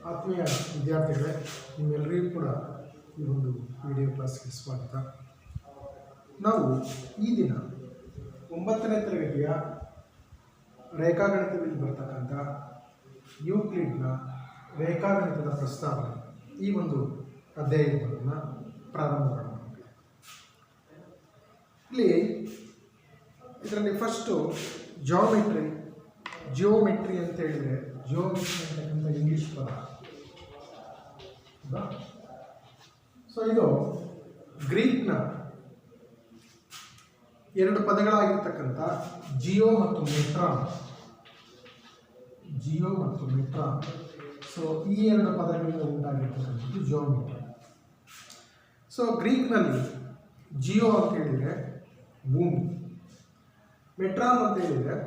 ಆತ್ಮೀಯ ವಿದ್ಯಾರ್ಥಿಗಳೇ, ನಿಮ್ಮೆಲ್ಲರಿಗೂ ಕೂಡ ಈ ಒಂದು ವಿಡಿಯೋ ಕ್ಲಾಸ್ಗೆ ಸ್ವಾಗತ. ನಾವು ಈ ದಿನ 9ನೇ ತರಗತಿಯ ರೇಖಾಗಣಿತದಲ್ಲಿ ಬರ್ತಕ್ಕಂಥ ಯೂಕ್ಲಿಡ್ನ ರೇಖಾಗಣಿತದ ಪ್ರಸ್ತಾವನೆ ಈ ಒಂದು ಅಧ್ಯಾಯವನ್ನು ಪ್ರಾರಂಭ ಮಾಡೋಣ. ಇಲ್ಲಿ ಇದರಲ್ಲಿ ಫಸ್ಟು ಜಿಯೋಮೆಟ್ರಿ ಅಂತ ಹೇಳಿದರೆ ಜಿಯೋಮೆಟ್ರಿ ಅಂತಕ್ಕಂಥ ಇಂಗ್ಲೀಷ್ ಪದ. ಸೊ ಇದು ಗ್ರೀಕ್ನ ಎರಡು ಪದಗಳಾಗಿರ್ತಕ್ಕಂಥ ಜಿಯೋ ಮತ್ತು ಮೆಟ್ರಾನ್. ಸೊ ಈ ಎರಡು ಪದಗಳಿಂದ ಉಂಟಾಗಿರ್ತಕ್ಕಂಥದ್ದು ಜಿಯೋಮೆಟ್ರಿ. ಸೊ ಗ್ರೀಕ್ನಲ್ಲಿ ಜಿಯೋ ಅಂತ ಹೇಳಿದರೆ ಭೂಮಿ, ಮೆಟ್ರಾನ್ ಅಂತ ಹೇಳಿದರೆ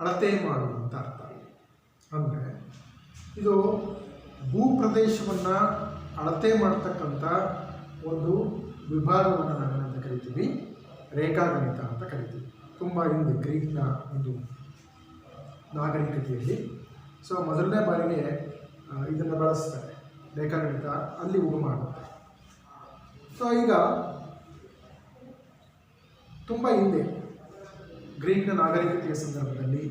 ಅಳತೆ ಮಾಡುವಂಥ ಅರ್ಥ. ಅಂದರೆ ಇದು ಭೂಪ್ರದೇಶವನ್ನು ಅಳತೆ ಮಾಡ್ತಕ್ಕಂಥ ಒಂದು ವಿಭಾಗವನ್ನು ನಾವೇನಂತ ಕರಿತೀವಿ, ರೇಖಾಗಣಿತ ಅಂತ ಕರಿತೀವಿ. ತುಂಬ ಹಿಂದೆ ಗ್ರೀಕ್ನ ಒಂದು ನಾಗರಿಕತೆಯಲ್ಲಿ ಸೊ ಮೊದಲನೇ ಬಾರಿಗೆ ಇದನ್ನು ಬಳಸ್ತಾರೆ, ರೇಖಾಗಣಿತ ಅಲ್ಲಿ ಉಗಮ ಮಾಡುತ್ತೆ. ಸೊ ಈಗ ತುಂಬ ಹಿಂದೆ ಗ್ರೀಕ್ನ ನಾಗರಿಕತೆಯ ಸಂದರ್ಭದಲ್ಲಿ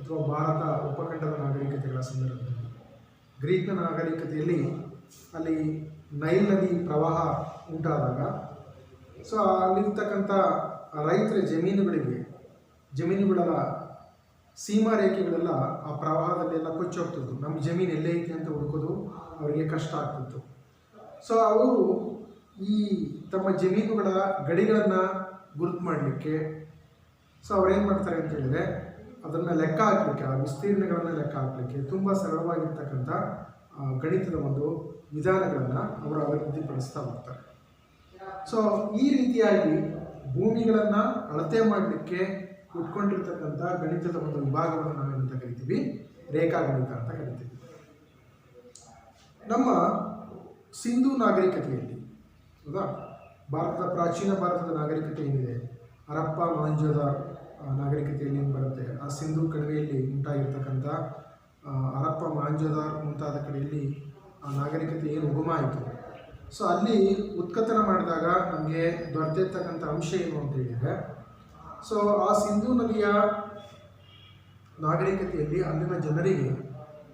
ಅಥವಾ ಭಾರತ ಉಪಖಂಡದ ನಾಗರಿಕತೆಗಳ ಸಂದರ್ಭದಲ್ಲಿ ಗ್ರೀಕ್ನ ನಾಗರಿಕತೆಯಲ್ಲಿ ಅಲ್ಲಿ ನೈಲ್ ನದಿ ಪ್ರವಾಹ ಉಂಟಾದಾಗ ಸೊ ಅಲ್ಲಿರ್ತಕ್ಕಂಥ ರೈತರ ಜಮೀನುಗಳ ಸೀಮಾ ರೇಖೆಗಳೆಲ್ಲ ಆ ಪ್ರವಾಹದಲ್ಲೆಲ್ಲ ಕೊಚ್ಚೋಗ್ತಿದ್ದು. ನಮ್ಮ ಜಮೀನು ಎಲ್ಲೇ ಐತೆ ಅಂತ ಹುಡುಕೋದು ಅವರಿಗೆ ಕಷ್ಟ ಆಗ್ತಿತ್ತು. ಸೊ ಅವರು ಈ ತಮ್ಮ ಜಮೀನುಗಳ ಗಡಿಗಳನ್ನು ಗುರುತು ಮಾಡಲಿಕ್ಕೆ ಸೊ ಅವ್ರೇನು ಮಾಡ್ತಾರೆ ಅಂತ ಹೇಳಿದರೆ ಅದನ್ನು ಲೆಕ್ಕ ಹಾಕಲಿಕ್ಕೆ, ಆ ವಿಸ್ತೀರ್ಣಗಳನ್ನು ಲೆಕ್ಕ ಹಾಕಲಿಕ್ಕೆ ತುಂಬ ಸರಳವಾಗಿರ್ತಕ್ಕಂಥ ಗಣಿತದ ಒಂದು ವಿಧಾನಗಳನ್ನು ಅವರು ಅಭಿವೃದ್ಧಿಪಡಿಸ್ತಾ ಹೋಗ್ತಾರೆ. ಸೊ ಈ ರೀತಿಯಾಗಿ ಭೂಮಿಗಳನ್ನು ಅಳತೆ ಮಾಡಲಿಕ್ಕೆ ಉಟ್ಕೊಂಡಿರ್ತಕ್ಕಂಥ ಗಣಿತದ ಒಂದು ವಿಭಾಗವನ್ನು ನಾವೇನಂತ ಕರಿತೀವಿ, ರೇಖಾಗಣಿತ ಅಂತ ಕರಿತೀವಿ. ನಮ್ಮ ಸಿಂಧೂ ನಾಗರಿಕತೆಯಲ್ಲಿ ಹೌದಾ, ಪ್ರಾಚೀನ ಭಾರತದ ನಾಗರಿಕತೆ ಏನಿದೆ, ಹರಪ್ಪ ಮೊಹೆಂಜೊದಾರೋ ನಾಗರಿಕತೆಯಲ್ಲಿ ಏನು ಬರುತ್ತೆ, ಆ ಸಿಂಧೂ ಕಣಿವೆಯಲ್ಲಿ ಉಂಟಾಗಿರ್ತಕ್ಕಂಥ ಹರಪ್ಪ ಮೊಹೆಂಜೊದಾರೋ ಮುಂತಾದ ಕಡೆಯಲ್ಲಿ ಆ ನಾಗರಿಕತೆ ಏನು ಉಗಮ ಆಯಿತು. ಸೊ ಅಲ್ಲಿ ಉತ್ಖನನ ಮಾಡಿದಾಗ ನಮಗೆ ದೊರೆತಿರ್ತಕ್ಕಂಥ ಅಂಶ ಏನು ಅಂತ ಹೇಳಿದರೆ, ಸೊ ಆ ಸಿಂಧೂ ನದಿಯ ನಾಗರಿಕತೆಯಲ್ಲಿ ಅಲ್ಲಿನ ಜನರಿಗೆ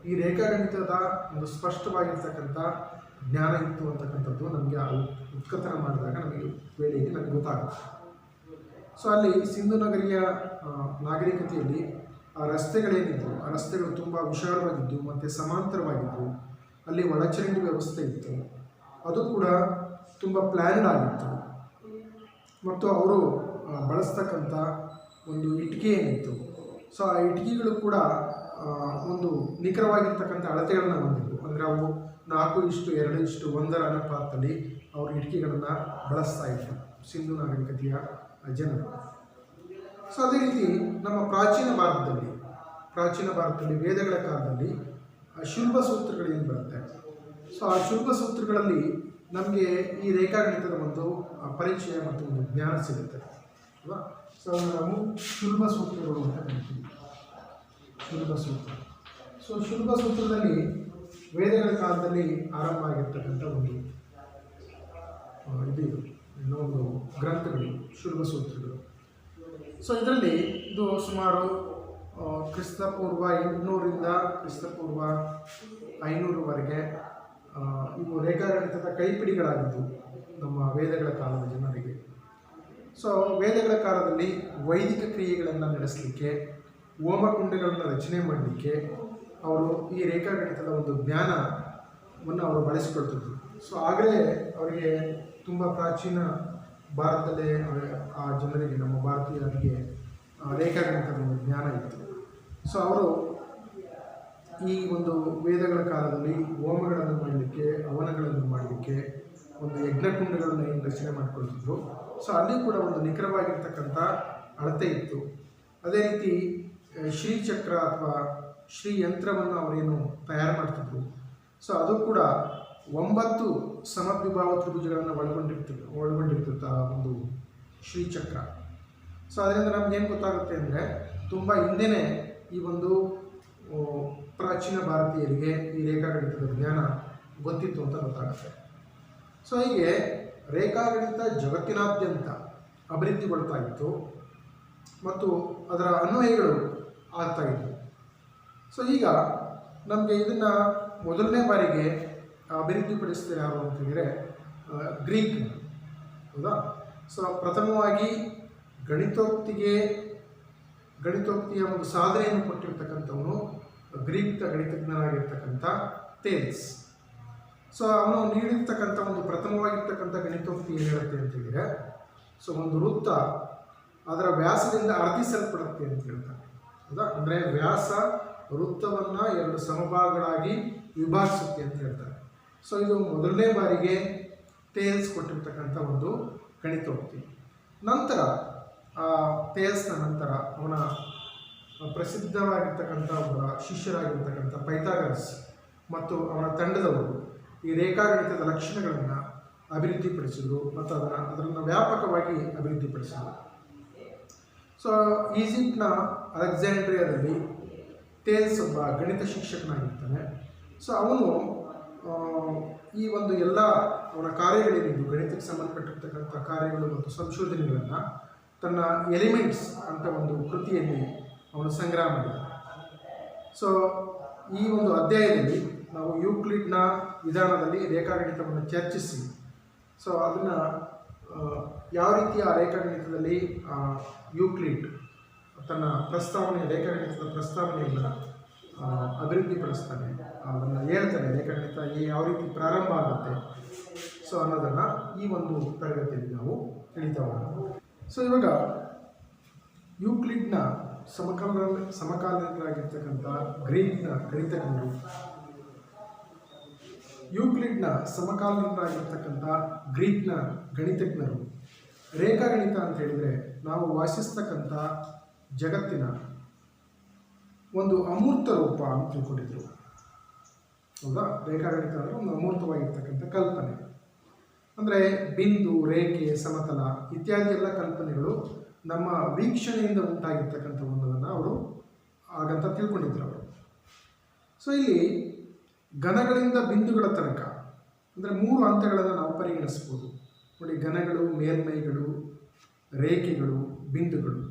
ಈ ರೇಖಾಗಣಿತದ ಒಂದು ಸ್ಪಷ್ಟವಾಗಿರ್ತಕ್ಕಂಥ ಜ್ಞಾನ ಇತ್ತು ಅಂತಕ್ಕಂಥದ್ದು ನಮಗೆ ಆ ಉತ್ಖನನ ಮಾಡಿದಾಗ ನಮಗೆ ಗೊತ್ತಾಗುತ್ತೆ. ಸೊ ಅಲ್ಲಿ ಸಿಂಧೂ ನಗರಿಯ ನಾಗರಿಕತೆಯಲ್ಲಿ ಆ ರಸ್ತೆಗಳೇನಿದ್ದವು, ಆ ರಸ್ತೆಗಳು ತುಂಬ ವಿಶಾಲವಾಗಿದ್ದು ಮತ್ತು ಸಮಾಂತರವಾಗಿದ್ದು, ಅಲ್ಲಿ ಒಳಚರಂಡಿ ವ್ಯವಸ್ಥೆ ಇತ್ತು, ಅದು ಕೂಡ ತುಂಬ ಪ್ಲ್ಯಾನ್ಡ್ ಆಗಿತ್ತು. ಮತ್ತು ಅವರು ಬಳಸ್ತಕ್ಕಂಥ ಒಂದು ಇಟ್ಟಿಗೆ ಏನಿತ್ತು, ಸೊ ಆ ಇಟ್ಟಿಗೆಗಳು ಕೂಡ ಒಂದು ನಿಖರವಾಗಿರ್ತಕ್ಕಂಥ ಅಳತೆಗಳನ್ನು ಹೊಂದಿದ್ವು. ಅಂದರೆ ಅವು 4:2:1 ಅನುಪಾತದಲ್ಲಿ ಅವರು ಇಟ್ಟಿಗೆಗಳನ್ನು ಬಳಸ್ತಾ ಇದ್ದರು ಸಿಂಧೂ ನಾಗರಿಕತೆಯ ಜನರು. ಸೊ ಅದೇ ರೀತಿ ನಮ್ಮ ಪ್ರಾಚೀನ ಭಾರತದಲ್ಲಿ ವೇದಗಳ ಕಾಲದಲ್ಲಿ ಶುಲ್ಬ ಸೂತ್ರಗಳೇನು ಬರುತ್ತೆ, ಸೊ ಆ ಶುಲ್ಬ ಸೂತ್ರಗಳಲ್ಲಿ ನಮಗೆ ಈ ರೇಖಾಗಣಿತದ ಒಂದು ಪರಿಚಯ ಮತ್ತು ಒಂದು ಜ್ಞಾನ ಸಿಗುತ್ತೆ ಅಲ್ವಾ. ಸೊ ನಾವು ಶುಲ್ಬ ಸೂತ್ರಗಳು ಅಂತ ಕರಿತೀವಿ, ಶುಲ್ಬ ಸೂತ್ರ. ಸೊ ಶುಲ್ಬ ಸೂತ್ರದಲ್ಲಿ ವೇದಗಳ ಕಾಲದಲ್ಲಿ ಆರಂಭ ಆಗಿರ್ತಕ್ಕಂಥ ಒಂದು ಒಂದು ಗ್ರಂಥಗಳು ಶುಲ್ಬ ಸೂತ್ರಗಳು. ಸೊ ಇದರಲ್ಲಿ ಇದು ಸುಮಾರು ಕ್ರಿಸ್ತಪೂರ್ವ 800ರಿಂದ ಕ್ರಿಸ್ತಪೂರ್ವ 500ವರೆಗೆ ಇವು ರೇಖಾಗಣಿತದ ಕೈಪಿಡಿಗಳಾಗಿದ್ದವು ನಮ್ಮ ವೇದಗಳ ಕಾಲದ ಜನರಿಗೆ. ಸೊ ವೇದಗಳ ಕಾಲದಲ್ಲಿ ವೈದಿಕ ಕ್ರಿಯೆಗಳನ್ನು ನಡೆಸಲಿಕ್ಕೆ, ಹೋಮಕುಂಡಗಳನ್ನು ರಚನೆ ಮಾಡಲಿಕ್ಕೆ ಅವರು ಈ ರೇಖಾಗಣಿತದ ಒಂದು ಜ್ಞಾನವನ್ನು ಅವರು ಬಳಸಿಕೊಳ್ತಿದ್ರು. ಸೊ ಆಗಲೇ ಅವರಿಗೆ ತುಂಬ ಪ್ರಾಚೀನ ಭಾರತದಲ್ಲೇ ಆ ಜನರಿಗೆ, ನಮ್ಮ ಭಾರತೀಯರಿಗೆ ರೇಖಾಗಣಿತದ ಒಂದು ಜ್ಞಾನ ಇತ್ತು. ಸೊ ಅವರು ಈ ಒಂದು ವೇದಗಳ ಕಾಲದಲ್ಲಿ ಹೋಮಗಳನ್ನು ಮಾಡಲಿಕ್ಕೆ, ಹವನಗಳನ್ನು ಮಾಡಲಿಕ್ಕೆ ಒಂದು ಯಜ್ಞಕುಂಡಗಳನ್ನು ಏನು ರಚನೆ ಮಾಡಿಕೊಳ್ತಿದ್ರು. ಸೊ ಅಲ್ಲಿ ಕೂಡ ಒಂದು ನಿಖರವಾಗಿರ್ತಕ್ಕಂಥ ಅಳತೆ ಇತ್ತು. ಅದೇ ರೀತಿ ಶ್ರೀಚಕ್ರ ಅಥವಾ ಶ್ರೀಯಂತ್ರವನ್ನು ಅವರೇನು ತಯಾರು ಮಾಡ್ತಿದ್ರು. ಸೊ ಅದು ಕೂಡ 9 ಸಮದ್ವಿಭಾವ ತ್ರಿಭುಜಗಳನ್ನು ಒಳಗೊಂಡಿರ್ತಿತ್ತು ಆ ಒಂದು ಶ್ರೀಚಕ್ರ. ಸೊ ಅದರಿಂದ ನಮಗೇನು ಗೊತ್ತಾಗುತ್ತೆ ಅಂದರೆ ತುಂಬ ಹಿಂದೆಯೇ ಈ ಒಂದು ಪ್ರಾಚೀನ ಭಾರತೀಯರಿಗೆ ಈ ರೇಖಾಗಣಿತದ ಜ್ಞಾನ ಗೊತ್ತಿತ್ತು ಅಂತ ಗೊತ್ತಾಗುತ್ತೆ. ಸೊ ಹೀಗೆ ರೇಖಾಗಣಿತ ಜಗತ್ತಿನಾದ್ಯಂತ ಅಭಿವೃದ್ಧಿಗೊಳ್ತಾ ಇತ್ತು ಮತ್ತು ಅದರ ಅನ್ವಯಗಳು ಆಗ್ತಾ ಇದ್ದವು. ಸೊ ಈಗ ನಮಗೆ ಇದನ್ನು ಮೊದಲನೇ ಬಾರಿಗೆ ಅಭಿವೃದ್ಧಿಪಡಿಸಿದ ಯಾರು ಅಂತ ಹೇಳಿದರೆ ಗ್ರೀಕ್, ಹೌದಾ. ಸೊ ಪ್ರಥಮವಾಗಿ ಗಣಿತೋಕ್ತಿಯ ಒಂದು ಸಾಧನೆಯನ್ನು ಕೊಟ್ಟಿರ್ತಕ್ಕಂಥವನು ಗ್ರೀಕ್ ಗಣಿತಜ್ಞನಾಗಿರ್ತಕ್ಕಂಥ ಥೇಲ್ಸ್. ಸೊ ಅವನು ನೀಡಿರ್ತಕ್ಕಂಥ ಒಂದು ಪ್ರಥಮವಾಗಿರ್ತಕ್ಕಂಥ ಗಣಿತೋಕ್ತಿ ಏನು ಹೇಳುತ್ತೆ ಅಂತ ಹೇಳಿದರೆ, ಸೊ ಒಂದು ವೃತ್ತ ಅದರ ವ್ಯಾಸದಿಂದ ಅರ್ಧಿಸಲ್ಪಡುತ್ತೆ ಅಂತ ಹೇಳ್ತಾರೆ, ಹೌದಾ. ಅಂದರೆ ವ್ಯಾಸ ವೃತ್ತವನ್ನು 2 ಸಮಭಾಗಗಳಾಗಿ ವಿಭಾಗಿಸುತ್ತೆ ಅಂತ ಹೇಳ್ತಾರೆ. ಸೊ ಇದು ಮೊದಲನೇ ಬಾರಿಗೆ ಥೇಲ್ಸ್ ಕೊಟ್ಟಿರ್ತಕ್ಕಂಥ ಒಂದು ಗಣಿತೋಕ್ತಿ. ನಂತರ ಥೇಲ್ಸ್ನ ನಂತರ ಅವನ ಪ್ರಸಿದ್ಧವಾಗಿರ್ತಕ್ಕಂಥ ಒಬ್ಬ ಶಿಷ್ಯರಾಗಿರ್ತಕ್ಕಂಥ ಪೈಥಾಗರಸ್ ಮತ್ತು ಅವನ ತಂಡದವರು ಈ ರೇಖಾಗಣಿತದ ಲಕ್ಷಣಗಳನ್ನು ಅಭಿವೃದ್ಧಿಪಡಿಸಿದರು ಮತ್ತು ಅದನ್ನು ವ್ಯಾಪಕವಾಗಿ ಅಭಿವೃದ್ಧಿಪಡಿಸಿದರು. ಸೊ ಈಜಿಪ್ಟ್ನ ಅಲೆಕ್ಸಾಂಡ್ರಿಯಾದಲ್ಲಿ ಥೇಲ್ಸ್ ಒಬ್ಬ ಗಣಿತ ಶಿಕ್ಷಕನಾಗಿರ್ತಾನೆ. ಸೊ ಅವನು ಈ ಒಂದು ಎಲ್ಲ ಅವನ ಕಾರ್ಯಗಳೇನಿದ್ದು ಗಣಿತಕ್ಕೆ ಸಂಬಂಧಪಟ್ಟಿರ್ತಕ್ಕಂಥ ಕಾರ್ಯಗಳು ಮತ್ತು ಸಂಶೋಧನೆಗಳನ್ನು ತನ್ನ ಎಲಿಮೆಂಟ್ಸ್ ಅಂತ ಒಂದು ಕೃತಿಯಲ್ಲಿ ಅವನು ಸಂಗ್ರಹ ಮಾಡಿದ. ಸೊ ಈ ಒಂದು ಅಧ್ಯಾಯದಲ್ಲಿ ನಾವು ಯೂಕ್ಲಿಡ್ನ ವಿಧಾನದಲ್ಲಿ ರೇಖಾಗಣಿತವನ್ನು ಚರ್ಚಿಸಿ, ಸೊ ಅದನ್ನು ಯಾವ ರೀತಿಯ ರೇಖಾಗಣಿತದಲ್ಲಿ ಯೂಕ್ಲಿಡ್ ತನ್ನ ರೇಖಾಗಣಿತದ ಪ್ರಸ್ತಾವನೆಯನ್ನು ಅಭಿವೃದ್ಧಿಪಡಿಸ್ತಾನೆ, ಅದನ್ನು ಹೇಳ್ತಾನೆ, ರೇಖಾಗಣಿತ ಯಾವ ರೀತಿ ಪ್ರಾರಂಭ ಆಗುತ್ತೆ ಸೊ ಅನ್ನೋದನ್ನು ಈ ಒಂದು ತರಗತಿಯಲ್ಲಿ ನಾವು ತಿಳಿತಾ ಹೋಗೋಣ. ಸೊ ಇವಾಗ ಯೂಕ್ಲಿಡ್ನ ಸಮಕಾಲೀನರಾಗಿರ್ತಕ್ಕಂಥ ಗ್ರೀಕ್ನ ಗಣಿತಜ್ಞರು, ಯೂಕ್ಲಿಡ್ನ ಸಮಕಾಲೀನರಾಗಿರ್ತಕ್ಕಂಥ ಗ್ರೀಕ್ನ ಗಣಿತಜ್ಞರು ರೇಖಾಗಣಿತ ಅಂತ ಹೇಳಿದರೆ ನಾವು ವಾಸಿಸ್ತಕ್ಕಂಥ ಜಗತ್ತಿನ ಒಂದು ಅಮೂರ್ತ ರೂಪ ಅಂತ ತಿಳ್ಕೊಂಡಿದ್ರು, ಹೌದಾ. ರೇಖಾಗಣಿತ ಅಂದರೆ ಒಂದು ಅಮೂರ್ತವಾಗಿರ್ತಕ್ಕಂಥ ಕಲ್ಪನೆ, ಅಂದರೆ ಬಿಂದು, ರೇಖೆ, ಸಮತಲ ಇತ್ಯಾದಿ ಎಲ್ಲ ಕಲ್ಪನೆಗಳು ನಮ್ಮ ವೀಕ್ಷಣೆಯಿಂದ ಉಂಟಾಗಿರ್ತಕ್ಕಂಥ ಒಂದನ್ನು ಅವರು ಹಾಗಂತ ತಿಳ್ಕೊಂಡಿದ್ರು ಅವರು. ಸೊ ಇಲ್ಲಿ ಘನಗಳಿಂದ ಬಿಂದುಗಳ ತನಕ ಅಂದರೆ 3 ಹಂತಗಳನ್ನು ನಾವು ಪರಿಗಣಿಸ್ಬೋದು ನೋಡಿ. ಘನಗಳು, ಮೇಲ್ಮೈಗಳು, ರೇಖೆಗಳು, ಬಿಂದುಗಳು.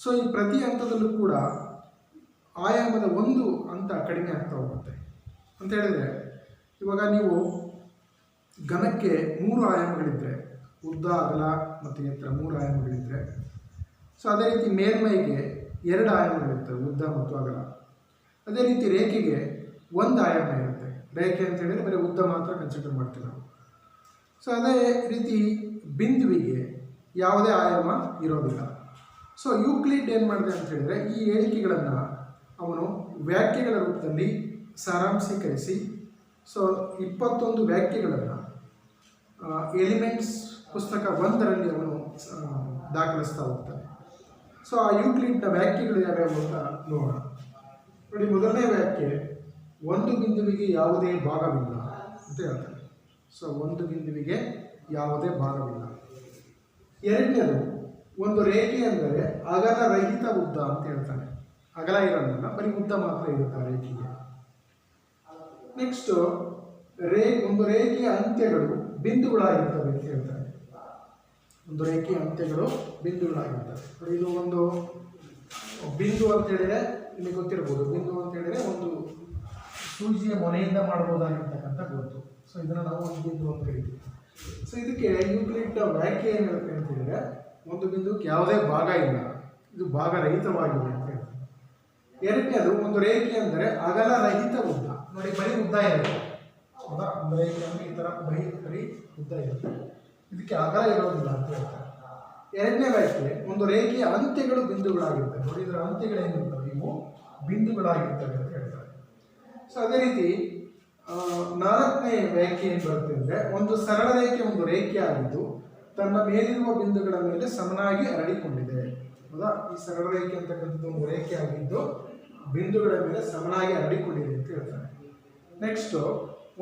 ಸೊ ಈ ಪ್ರತಿ ಹಂತದಲ್ಲೂ ಕೂಡ ಆಯಾಮದ ಒಂದು ಹಂತ ಕಡಿಮೆ ಆಗ್ತಾ ಹೋಗುತ್ತೆ ಅಂತ ಹೇಳಿದರೆ, ಇವಾಗ ನೀವು ಘನಕ್ಕೆ 3 ಆಯಾಮಗಳಿದ್ದರೆ, ಉದ್ದ, ಅಗಲ ಮತ್ತು ಎತ್ತರ 3 ಆಯಾಮಗಳಿದ್ದರೆ, ಸೊ ಅದೇ ರೀತಿ ಮೇಲ್ಮೈಗೆ 2 ಆಯಾಮಗಳಿರ್ತವೆ, ಉದ್ದ ಮತ್ತು ಅಗಲ. ಅದೇ ರೀತಿ ರೇಖೆಗೆ 1 ಆಯಾಮ ಇರುತ್ತೆ. ರೇಖೆ ಅಂತ ಹೇಳಿದರೆ ಬರೀ ಉದ್ದ ಮಾತ್ರ ಕನ್ಸಿಡರ್ ಮಾಡ್ತೀವಿ ನಾವು. ಸೊ ಅದೇ ರೀತಿ ಬಿಂದುವಿಗೆ ಯಾವುದೇ ಆಯಾಮ ಇರೋದಿಲ್ಲ. ಸೊ ಯೂಕ್ಲಿಡ್ ಏನು ಮಾಡಿದೆ ಅಂತ ಹೇಳಿದರೆ, ಈ ಹೇಳಿಕೆಗಳನ್ನು ಅವನು ವ್ಯಾಖ್ಯೆಗಳ ರೂಪದಲ್ಲಿ ಸಾರಾಂಶೀಕರಿಸಿ, ಸೊ 21 ವ್ಯಾಖ್ಯೆಗಳನ್ನು ಎಲಿಮೆಂಟ್ಸ್ ಪುಸ್ತಕ 1ರಲ್ಲಿ ಅವನು ದಾಖಲಿಸ್ತಾ ಹೋಗ್ತಾನೆ. ಸೊ ಆ ಯೂಕ್ಲಿಡ್ನ ವ್ಯಾಖ್ಯೆಗಳು ಯಾವ್ಯಾವು ಅಂತ ನೋಡೋಣ ನೋಡಿ. ಮೊದಲನೇ ವ್ಯಾಖ್ಯೆ, ಒಂದು ಬಿಂದುವಿಗೆ ಯಾವುದೇ ಭಾಗವಿಲ್ಲ ಅಂತ ಹೇಳ್ತಾನೆ. ಸೊ ಒಂದು ಬಿಂದುವಿಗೆ ಯಾವುದೇ ಭಾಗವಿಲ್ಲ. ಎರಡನೇದು, ಒಂದು ರೇಖೆ ಅಂದರೆ ಅಗಲ ರಹಿತ ಉದ್ದ ಅಂತ ಹೇಳ್ತಾನೆ. ಅಗಲ ಇರೋದಿಲ್ಲ, ಬರೀ ಉದ್ದ ಮಾತ್ರ ಇರುತ್ತೆ ಆ ರೇಖೆಗೆ. ನೆಕ್ಸ್ಟು ಒಂದು ರೇಖೆಯ ಅಂತ್ಯಗಳು ಬಿಂದುಗಳಾಗಿರ್ತವೆ ಅಂತ ಹೇಳ್ತಾನೆ. ಒಂದು ರೇಖೆಯ ಅಂತ್ಯಗಳು ಬಿಂದುಗಳಾಗಿರ್ತವೆ ನೋಡಿ. ಇದು ಒಂದು ಬಿಂದು ಅಂತ ಹೇಳಿದರೆ ನಿಮಗೆ ಗೊತ್ತಿರ್ಬೋದು. ಬಿಂದು ಅಂತ ಹೇಳಿದರೆ ಒಂದು ಸೂಜಿಯ ಮೊನೆಯಿಂದ ಮಾಡ್ಬೋದಾಗಿರ್ತಕ್ಕಂಥ ಗುರುತು. ಸೊ ಇದನ್ನು ನಾವು ಒಂದು ಬಿಂದು ಅಂತ ಕರಿತೀವಿ. ಸೊ ಇದಕ್ಕೆ ಯೂಕ್ಲಿಡ್ ವ್ಯಾಖ್ಯೆ ಏನು ಹೇಳುತ್ತೆ ಅಂತ ಹೇಳಿದರೆ, ಒಂದು ಬಿಂದುಕ್ಕೆ ಯಾವುದೇ ಭಾಗ ಇಲ್ಲ, ಇದು ಭಾಗರಹಿತವಾಗಿದೆ ಅಂತ ಹೇಳ್ತಾರೆ. ಎರಡನೇದು, ಒಂದು ರೇಖೆ ಅಂದರೆ ಅಗಲ ರಹಿತ ಉದ್ದ ನೋಡಿ. ಬರೀ ಉದ್ದ ಇರುತ್ತೆ, ಹೌದಾ. ಒಂದು ರೇಖೆ ಅಂದರೆ ಈ ಥರ ಬರೀ ಉದ್ದ ಇರುತ್ತೆ, ಇದಕ್ಕೆ ಅಗಲ ಇರೋದಿಲ್ಲ ಅಂತ ಹೇಳ್ತಾರೆ. ಎರಡನೇ ವ್ಯಾಖ್ಯೆ, ಒಂದು ರೇಖೆಯ ಅಂತ್ಯಗಳು ಬಿಂದುಗಳಾಗಿರ್ತವೆ ನೋಡಿ. ಇದರ ಅಂತ್ಯಗಳೇನಿರ್ತವೆ ಇವು ಬಿಂದುಗಳಾಗಿರ್ತವೆ ಅಂತ ಹೇಳ್ತಾರೆ. ಸೊ ಅದೇ ರೀತಿ 4ನೇ ವ್ಯಾಖ್ಯೆ ಏನು ಬರುತ್ತೆ ಅಂದರೆ, ಒಂದು ಸರಳ ರೇಖೆ ಒಂದು ರೇಖೆ ಆಗಿದ್ದು ತನ್ನ ಮೇಲಿರುವ ಬಿಂದುಗಳ ಮೇಲೆ ಸಮನಾಗಿ ಹರಡಿಕೊಂಡಿದೆ, ಹೌದಾ. ಈ ಸರಳ ರೇಖೆ ಅಂತಕ್ಕಂಥದ್ದು ಒಂದು ರೇಖೆ ಆಗಿದ್ದು ಬಿಂದುಗಳ ಮೇಲೆ ಸಮನಾಗಿ ಹರಡಿಕೊಂಡಿದೆ ಅಂತ ಹೇಳ್ತಾರೆ. ನೆಕ್ಸ್ಟು,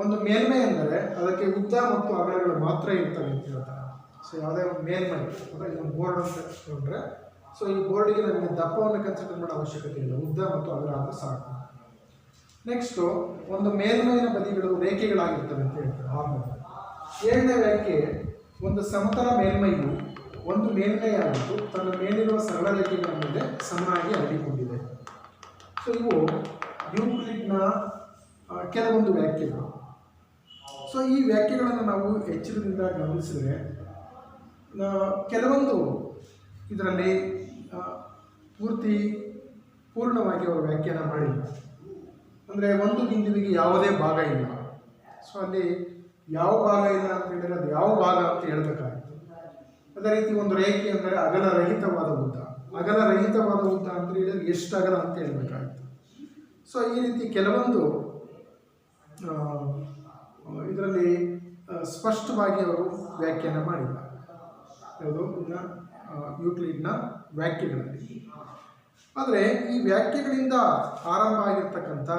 ಒಂದು ಮೇಲ್ಮೈ ಅಂದರೆ ಅದಕ್ಕೆ ಉದ್ದ ಮತ್ತು ಅಗಲಗಳು ಮಾತ್ರ ಇರ್ತವೆ ಅಂತ ಹೇಳ್ತಾರೆ. ಸೊ ಯಾವುದೇ ಒಂದು ಮೇಲ್ಮೈ, ಹೌದಾ. ಇದೊಂದು ಬೋರ್ಡ್ ಅಂತ ತಗೊಂಡ್ರೆ, ಸೊ ಈ ಬೋರ್ಡಿಗೆ ನಮಗೆ ದಪ್ಪವನ್ನು ಕನ್ಸಿಡರ್ ಮಾಡೋ ಅವಶ್ಯಕತೆ ಇಲ್ಲ, ಉದ್ದ ಮತ್ತು ಅಗಲ ಅಂತ ಸಾಕು. ನೆಕ್ಸ್ಟು ಒಂದು ಮೇಲ್ಮೈನ ಬದಿಗಳು ರೇಖೆಗಳಾಗಿರ್ತವೆ ಅಂತ ಹೇಳ್ತಾರೆ ಆರ್ಮಲ್. ಏಳನೇ ವ್ಯಾಖ್ಯೆ, ಒಂದು ಸಮತಲ ಮೇಲ್ಮೈಯು ಒಂದು ಮೇಲ್ಮೈಯಾಗಿದ್ದು ತನ್ನ ಮೇಲಿರುವ ಸರಳ ರೇಖೆಗಳ ಮೇಲೆ ಸಮನಾಗಿ ಹರಡಿಕೊಂಡಿದೆ. ಸೊ ಇವು ಯೂಕ್ಲಿಡ್ನ ಕೆಲವೊಂದು ವ್ಯಾಖ್ಯೆಗಳು. ಸೊ ಈ ವ್ಯಾಖ್ಯೆಗಳನ್ನು ನಾವು ಎಚ್ಚರದಿಂದ ಗಮನಿಸಿದರೆ ಕೆಲವೊಂದು ಇದರಲ್ಲಿ ಪೂರ್ಣವಾಗಿ ಅವರು ವ್ಯಾಖ್ಯಾನ ಮಾಡಿಲ್ಲ. ಅಂದರೆ ಒಂದು ಬಿಂದುವಿಗೆ ಯಾವುದೇ ಭಾಗ ಇಲ್ಲ. ಸೊ ಅಲ್ಲಿ ಯಾವ ಭಾಗ ಇಲ್ಲ ಅಂತ ಹೇಳಿದರೆ ಅದು ಯಾವ ಭಾಗ ಅಂತ ಹೇಳಬೇಕಾಗಿತ್ತು. ಅದೇ ರೀತಿ ಒಂದು ರೇಖೆ ಅಂದರೆ ಅಗಲರಹಿತವಾದ ಉದ್ದ. ಅಗಲರಹಿತವಾದ ಉದ್ದ ಅಂತ ಹೇಳಿದರೆ ಎಷ್ಟು ಅಗಲ ಅಂತ ಹೇಳಬೇಕಾಗಿತ್ತು. ಸೊ ಈ ರೀತಿ ಕೆಲವೊಂದು ಇದರಲ್ಲಿ ಸ್ಪಷ್ಟವಾಗಿ ಅವರು ವ್ಯಾಖ್ಯಾನ ಮಾಡಿಲ್ಲ. ಯಾವುದು ಯೂಕ್ಲಿಡ್ನ ವ್ಯಾಖ್ಯೆಗಳಲ್ಲಿ. ಆದರೆ ಈ ವ್ಯಾಖ್ಯೆಗಳಿಂದ ಆರಂಭ ಆಗಿರ್ತಕ್ಕಂಥ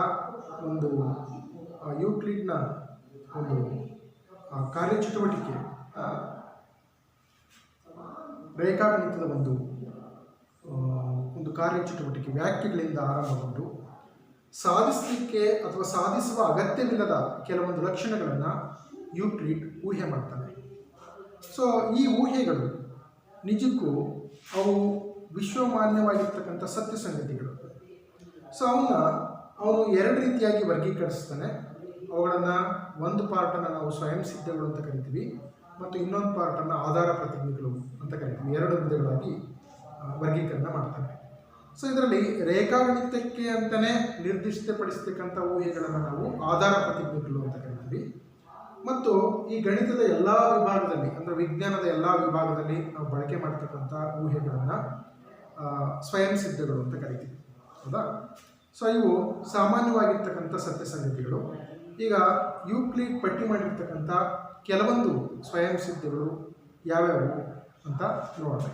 ಒಂದು ಯೂಕ್ಲಿಡ್ನ ಒಂದು ಕಾರ್ಯಚಟುವಟಿಕೆ, ರೇಖಾಗಣಿತದ ಒಂದು ಕಾರ್ಯಚಟುವಟಿಕೆ ವ್ಯಾಖ್ಯೆಗಳಿಂದ ಆರಂಭಗೊಂಡು ಸಾಧಿಸಲಿಕ್ಕೆ ಅಥವಾ ಸಾಧಿಸುವ ಅಗತ್ಯವಿಲ್ಲದ ಕೆಲವೊಂದು ಲಕ್ಷಣಗಳನ್ನು ಯೂಕ್ಲಿಡ್ ಊಹೆ ಮಾಡ್ತಾನೆ. ಸೊ ಈ ಊಹೆಗಳು ನಿಜಕ್ಕೂ ಅವು ವಿಶ್ವಮಾನ್ಯವಾಗಿರ್ತಕ್ಕಂಥ ಸತ್ಯ ಸಂಗತಿಗಳು. ಸೊ ಅವನು ಎರಡು ರೀತಿಯಾಗಿ ವರ್ಗೀಕರಿಸ್ತಾನೆ. ಅವುಗಳನ್ನು ಒಂದು ಪಾರ್ಟನ್ನು ನಾವು ಸ್ವಯಂ ಸಿದ್ಧಗಳು ಅಂತ ಕರಿತೀವಿ ಮತ್ತು ಇನ್ನೊಂದು ಪಾರ್ಟನ್ನು ಆಧಾರ ಪ್ರತಿಜ್ಞೆಗಳು ಅಂತ ಕರಿತೀವಿ. ಎರಡು ವಿಧಗಳಾಗಿ ವರ್ಗೀಕರಣ ಮಾಡ್ತಾನೆ. ಸೊ ಇದರಲ್ಲಿ ರೇಖಾಗಣಿತಕ್ಕೆ ಅಂತಲೇ ನಿರ್ದಿಷ್ಟಪಡಿಸ್ತಕ್ಕಂಥ ಊಹೆಗಳನ್ನು ನಾವು ಆಧಾರ ಪ್ರತಿಜ್ಞೆಗಳು ಅಂತ ಕರಿತೀವಿ. ಮತ್ತು ಈ ಗಣಿತದ ಎಲ್ಲ ವಿಭಾಗದಲ್ಲಿ, ಅಂದರೆ ವಿಜ್ಞಾನದ ಎಲ್ಲ ವಿಭಾಗದಲ್ಲಿ ನಾವು ಬಳಕೆ ಮಾಡ್ತಕ್ಕಂಥ ಊಹೆಗಳನ್ನು ಸ್ವಯಂ ಸಿದ್ಧಗಳು ಅಂತ ಕರಿತೀವಿ. ಹೌದಾ? ಸೊ ಇವು ಸಾಮಾನ್ಯವಾಗಿರ್ತಕ್ಕಂಥ ಸತ್ಯ ಸಂಗತಿಗಳು. ಈಗ ಯೂಕ್ಲಿಡ್ ಪಟ್ಟಿ ಮಾಡಿರ್ತಕ್ಕಂಥ ಕೆಲವೊಂದು ಸ್ವಯಂ ಸಿದ್ಧಗಳು ಯಾವ್ಯಾವು ಅಂತ ನೋಡೋಣ.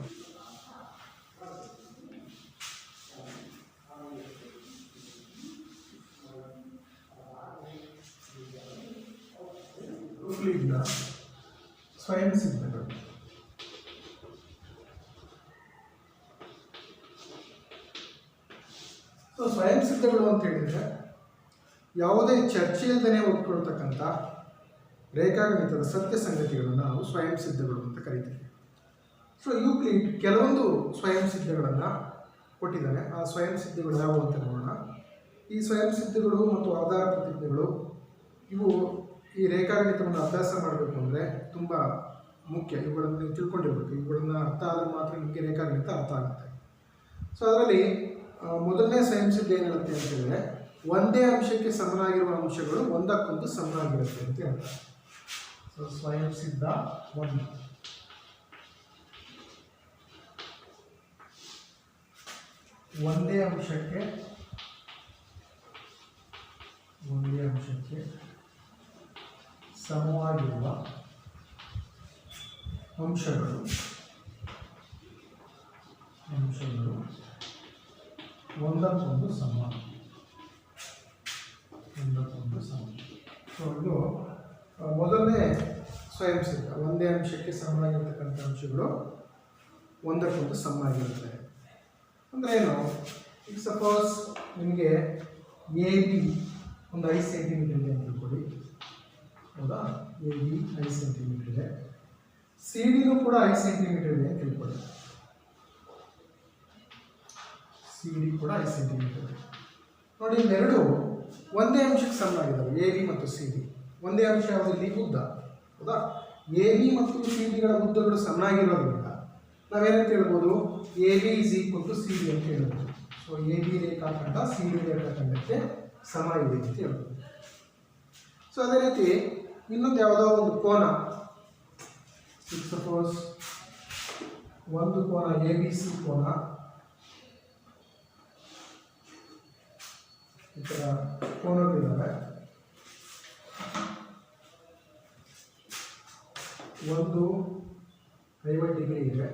ಯೂಕ್ಲಿಡ್ನ ಸ್ವಯಂ ಸಿದ್ಧಗಳು. ಸೊ ಸ್ವಯಂ ಸಿದ್ಧಗಳು ಅಂತ ಹೇಳಿದರೆ ಯಾವುದೇ ಚರ್ಚೆಯಿಲ್ಲದೇ ಒಪ್ಪಿಕೊಳ್ತಕ್ಕಂಥ ರೇಖಾಗಣಿತದ ಸತ್ಯ ಸಂಗತಿಗಳನ್ನು ನಾವು ಸ್ವಯಂ ಸಿದ್ಧಗಳು ಅಂತ ಕರಿತೀವಿ. ಸೊ ಯೂಕ್ಲಿಡ್ ಕೆಲವೊಂದು ಸ್ವಯಂ ಸಿದ್ಧಗಳನ್ನು ಕೊಟ್ಟಿದ್ದಾನೆ. ಆ ಸ್ವಯಂ ಸಿದ್ಧಗಳು ಯಾವುವು ಅಂತ ನೋಡೋಣ. ಈ ಸ್ವಯಂ ಸಿದ್ಧಗಳು ಮತ್ತು ಆಧಾರ ಪ್ರತಿಜ್ಞೆಗಳು ಇವು ಈ ರೇಖಾಗಣಿತವನ್ನು ಅಭ್ಯಾಸ ಮಾಡಬೇಕು ಅಂದರೆ ತುಂಬ ಮುಖ್ಯ. ಇವುಗಳನ್ನು ನೀವು ತಿಳ್ಕೊಂಡಿರ್ಬೇಕು. ಇವುಗಳನ್ನು ಅರ್ಥ ಆದಾಗ ಮಾತ್ರ ನಿಮಗೆ ರೇಖಾಗಣಿತ ಅರ್ಥ ಆಗುತ್ತೆ. ಸೊ ಅದರಲ್ಲಿ ಮೊದಲನೇ ಸ್ವಯಂ ಸಿದ್ಧ ಏನು ಹೇಳುತ್ತೆ ಅಂತ ಹೇಳಿದ್ರೆ, ಒಂದೇ ಅಂಶಕ್ಕೆ ಸಮನಾಗಿರುವ ಅಂಶಗಳು ಒಂದಕ್ಕೊಂದು ಸಮನಾಗಿರುತ್ತೆ ಅಂತ ಹೇಳ್ತಾರೆ. ಸೊ ಸ್ವಯಂ ಸಿದ್ಧ ಒಂದು. ಒಂದೇ ಅಂಶಕ್ಕೆ ಸಮವಾಗಿರುವ ಅಂಶಗಳು ಒಂದಕ್ಕೊಂದು ಸಮ. ಸೊ ಇದು ಮೊದಲನೇ ಸ್ವಯಂ ಸಿದ್ಧ. ಒಂದೇ ಅಂಶಕ್ಕೆ ಸಮವಾಗಿರ್ತಕ್ಕಂಥ ಅಂಶಗಳು ಒಂದಕ್ಕೊಂದು ಸಮವಾಗಿರುತ್ತೆ ಅಂದರೆ ಏನು? ಈಗ ಸಪೋಸ್ ನಿಮಗೆ ಎ ಬಿ ಒಂದು 5 ಸೆಂಟಿಮೀಟರ್ ಇದೆ ಅಂತ ತಿಳ್ಕೊಳ್ಳಿ. ಹೌದಾ? ಎ ಬಿ 5 ಸೆಂಟಿಮೀಟರ್ ಇದೆ. ಸಿ ಡಿನೂ ಕೂಡ 5 ಸೆಂಟಿಮೀಟರ್ ಇದೆ ಅಂತ ತಿಳ್ಕೊಳ್ಳಿ. ಸಿ ಡಿ ಕೂಡ 5 ಸೆಂಟಿಮೀಟರ್ ಇದೆ. ನೋಡಿ, ಇವೆರಡು ಒಂದೇ ಅಂಶಕ್ಕೆ ಸಮನಾಗಿದ್ದಾವೆ. ಎ ಬಿ ಮತ್ತು ಸಿ ಡಿ ಒಂದೇ ಅಂಶ ಯಾವುದಿಲ್ಲಿ? ಉದ್ದ. ಹೌದಾ? ಎ ಬಿ ಮತ್ತು ಸಿ ಡಿಗಳ ಉದ್ದಗಳು ಸಮನಾಗಿರೋದ್ರಿಂದ ನಾವೇನಂತ ಹೇಳ್ಬೋದು? A B is equal to C D ಅಂತ ಹೇಳ್ಬೋದು. ಸೊ ಎ ಬಿ ರೇಖಾಖಂಡ ಸಿ ಡಿ ರೇಖಾಖಂಡಕ್ಕೆ ಸಮ ಇದೆ ಅಂತ ಹೇಳ್ಬೋದು. ಸೊ ಅದೇ ರೀತಿ ಇನ್ನೊಂದು ಯಾವುದೋ ಒಂದು ಕೋನ, ಸಪೋಸ್ ಒಂದು ಕೋನ ಎ ಬಿ ಸಿ ಕೋನ, ಈ ಥರ ಕೋನಗಳಿದ್ದಾವೆ. ಒಂದು 50 ಡಿಗ್ರಿ ಇದೆ.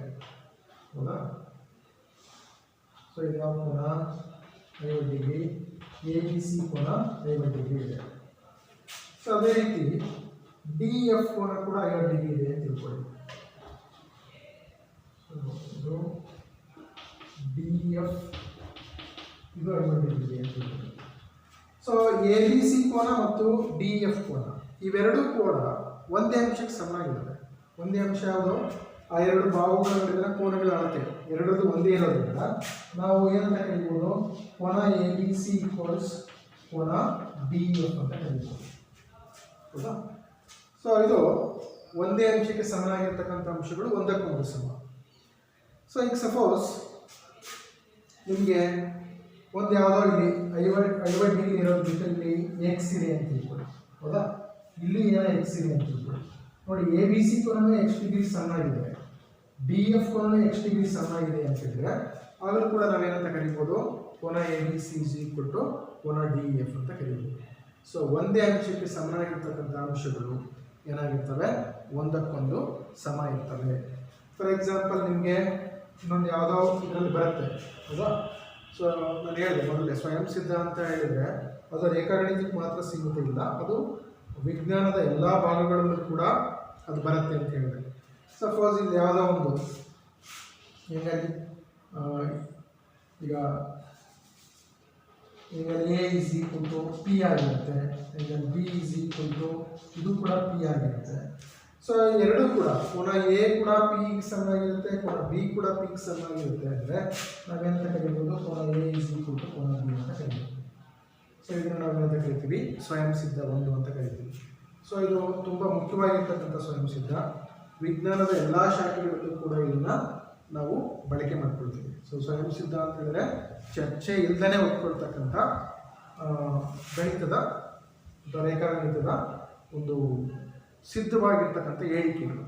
ಹೌದಾ? ಸೊ ಇದು ಯಾವ ಕೋನ? 50 ಡಿಗ್ರಿ. ಎ ಬಿ ಸಿ ಕೋನ 50 ಡಿಗ್ರಿ ಇದೆ. ಸೊ ಅದೇ ರೀತಿ ಡಿ ಎಫ್ ಕೋನ ಕೂಡ 50 ಡಿಗ್ರಿ ಇದೆ ಅಂತ ತಿಳ್ಕೊಳ್ಳಿ. ಇದು ಡಿ ಎಫ್ ಇದು 50 ಡಿಗ್ರಿ ಇದೆ ಅಂತ ತಿಳ್ಕೊಳ್ಳಿ. ಸೊ ಎ ಬಿ ಸಿ ಕೋನ ಮತ್ತು ಡಿ ಎಫ್ ಕೋನ ಇವೆರಡೂ ಕೂಡ ಒಂದೇ ಅಂಶಕ್ಕೆ ಸಮನಾಗಿದ್ದಾವೆ. ಒಂದೇ ಅಂಶ ಯಾವುದು? ಆ ಎರಡು ಬಾಹುಗಳ ನಡುವಿನ ಕೋನಗಳ ಅಳತೆ ಎರಡರದ್ದು ಒಂದೇ ಇರೋದ್ರಿಂದ ನಾವು ಏನಂತ ಕರಿಬೋದು? ಕೋನ ಎ ಬಿ ಸಿ ಈಕ್ವಲ್ಸ್ ಕೋನ ಡಿ ಎಫ್ ಅಂತ ಕರಿಬೋದು. ಹೌದಾ? ಸೊ ಇದು ಒಂದೇ ಅಂಶಕ್ಕೆ ಸಮನಾಗಿರ್ತಕ್ಕಂಥ ಅಂಶಗಳು ಒಂದಕ್ಕೊಂದು ಸಮ. ಸೊ ಈಗ ಸಪೋಸ್ ನಿಮಗೆ ಒಂದು ಯಾವುದೋ ಇಲ್ಲಿ 50 ಡಿಗ್ರಿ ಇರೋದು ಬಿಟ್ಟು ಇಲ್ಲಿ ಎಕ್ಸ್ ಇದೆ ಅಂತ ತಿಳ್ಕೊಳ್ಳಿ. ಹೌದಾ? ಇಲ್ಲಿ ಏನೋ ಎಕ್ಸ್ ಇದೆ ಅಂತ ತಿಳ್ಕೊಳ್ಳಿ. ನೋಡಿ, ಎ ಬಿ ಸಿ ಕೋನ ಎಕ್ಸ್ ಡಿಗ್ರಿ ಸಮನಾಗಿದೆ, ಡಿ ಎಫ್ ಕೋನ ಎಕ್ಸ್ ಡಿಗ್ರಿ ಸಮನಾಗಿದೆ ಅಂತ ಹೇಳಿದ್ರೆ ಆದರೂ ಕೂಡ ನಾವೇನಂತ ಕರಿಬೋದು? ಕೋನ A B C is equal to ಕೋನ ಡಿ ಎಫ್ ಅಂತ ಕರಿಬೋದು. ಸೊ ಒಂದೇ ಅಂಶಕ್ಕೆ ಸಮನಾಗಿರ್ತಕ್ಕಂಥ ಅಂಶಗಳು ಏನಾಗಿರ್ತವೆ? ಒಂದಕ್ಕೊಂದು ಸಮ ಇರ್ತವೆ. ಫಾರ್ ಎಕ್ಸಾಂಪಲ್ ನಿಮಗೆ ಇನ್ನೊಂದು ಯಾವುದೋ ಇದರಲ್ಲಿ ಬರುತ್ತೆ. ಹೌದಾ? ಸೊ ನಾನು ಹೇಳಿದೆ ಮೊದಲೇ, ಸ್ವಯಂ ಸಿದ್ಧ ಅಂತ ಹೇಳಿದರೆ ಅದು ರೇಖಾಗಣಿತಕ್ಕೆ ಮಾತ್ರ ಸೀಮಿತ ಇಲ್ಲ, ಅದು ವಿಜ್ಞಾನದ ಎಲ್ಲ ಭಾಗಗಳಲ್ಲೂ ಕೂಡ ಅದು ಬರುತ್ತೆ ಅಂತ ಹೇಳಿದೆ. ಸಪೋಸ್ ಇಲ್ಲಿ ಯಾವುದೋ ಒಂದು ಹೀಗಾಗಿ ಈಗ A is equal to P ಆಗಿರುತ್ತೆ, ಈಗ ಬಿ ಇಸ್ ಈಕ್ವಲ್ ಟು ಇದು ಕೂಡ ಪಿ ಆಗಿರುತ್ತೆ. ಸೊ ಎರಡೂ ಕೂಡ ಕೋನ ಎ ಕೂಡ ಪಿಗೆ ಸಮನಾಗಿರುತ್ತೆ, ಕೋನ ಬಿ ಕೂಡ ಪಿಗೆ ಸಮನಾಗಿರುತ್ತೆ ಅಂದರೆ ನಾವೇನಂತ ಕರಿಬೋದು? ಕೋನ ಎ ಇಸ್ ಈಕ್ವಲ್ ಟು ಕೋನ ಬಿ ಅಂತ ಕರಿಬೋದು. ಸೊ ಇದನ್ನು ನಾವೇನಂತ ಕರಿತೀವಿ? ಸ್ವಯಂ ಸಿದ್ಧ ಒಂದು ಅಂತ ಕರಿತೀವಿ. ಸೊ ಇದು ತುಂಬ ಮುಖ್ಯವಾಗಿರ್ತಕ್ಕಂಥ ಸ್ವಯಂ ಸಿದ್ಧ. ವಿಜ್ಞಾನದ ಎಲ್ಲ ಶಾಖೆಗಳಲ್ಲೂ ಕೂಡ ಇದನ್ನು ನಾವು ಬಳಕೆ ಮಾಡ್ಕೊಳ್ತೀವಿ. ಸೊ ಸ್ವಯಂ ಸಿದ್ಧ ಅಂತ ಹೇಳಿದ್ರೆ ಚರ್ಚೆ ಇಲ್ಲದೇ ಒಪ್ಕೊಳ್ತಕ್ಕಂಥ ಗಣಿತದ ರೇಖಾಗಣಿತದ ಒಂದು ಸಿದ್ಧವಾಗಿರ್ತಕ್ಕಂಥ ಹೇಳಿಕೆಗಳು.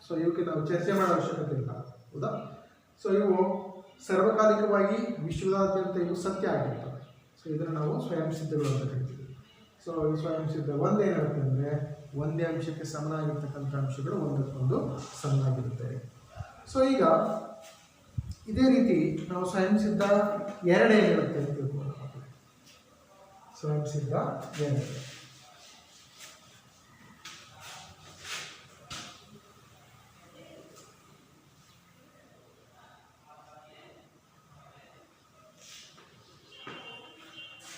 ಸೊ ಇವಕ್ಕೆ ನಾವು ಚರ್ಚೆ ಮಾಡೋ ಅವಶ್ಯಕತೆ ಇಲ್ಲ. ಹೌದಾ? ಸೊ ಇವು ಸರ್ವಕಾಲಿಕವಾಗಿ ವಿಶ್ವದಾದ್ಯಂತ ಇವು ಸತ್ಯ ಆಗಿರ್ತವೆ. ಸೊ ಇದನ್ನು ನಾವು ಸ್ವಯಂ ಸಿದ್ಧಗಳು ಅಂತ ಕರಿತೀವಿ. ಸೊ ಈ ಸ್ವಯಂ ಸಿದ್ಧ ಒಂದೇನಾಗುತ್ತೆ ಅಂದರೆ ಒಂದೇ ಅಂಶಕ್ಕೆ ಸಮನಾಗಿರ್ತಕ್ಕಂಥ ಅಂಶಗಳು ಒಂದಕ್ಕೊಂದು ಸಮನಾಗಿರುತ್ತೆ. ಸೊ ಈಗ ಇದೇ ರೀತಿ ನಾವು ಸ್ವಯಂ ಸಿದ್ಧ ಎರಡೇನಿರುತ್ತೆ ಅಂತ ತಿಳ್ಕೊಳ್ಳೋಣ. ಸ್ವಯಂ ಸಿದ್ಧ ಎರಡು.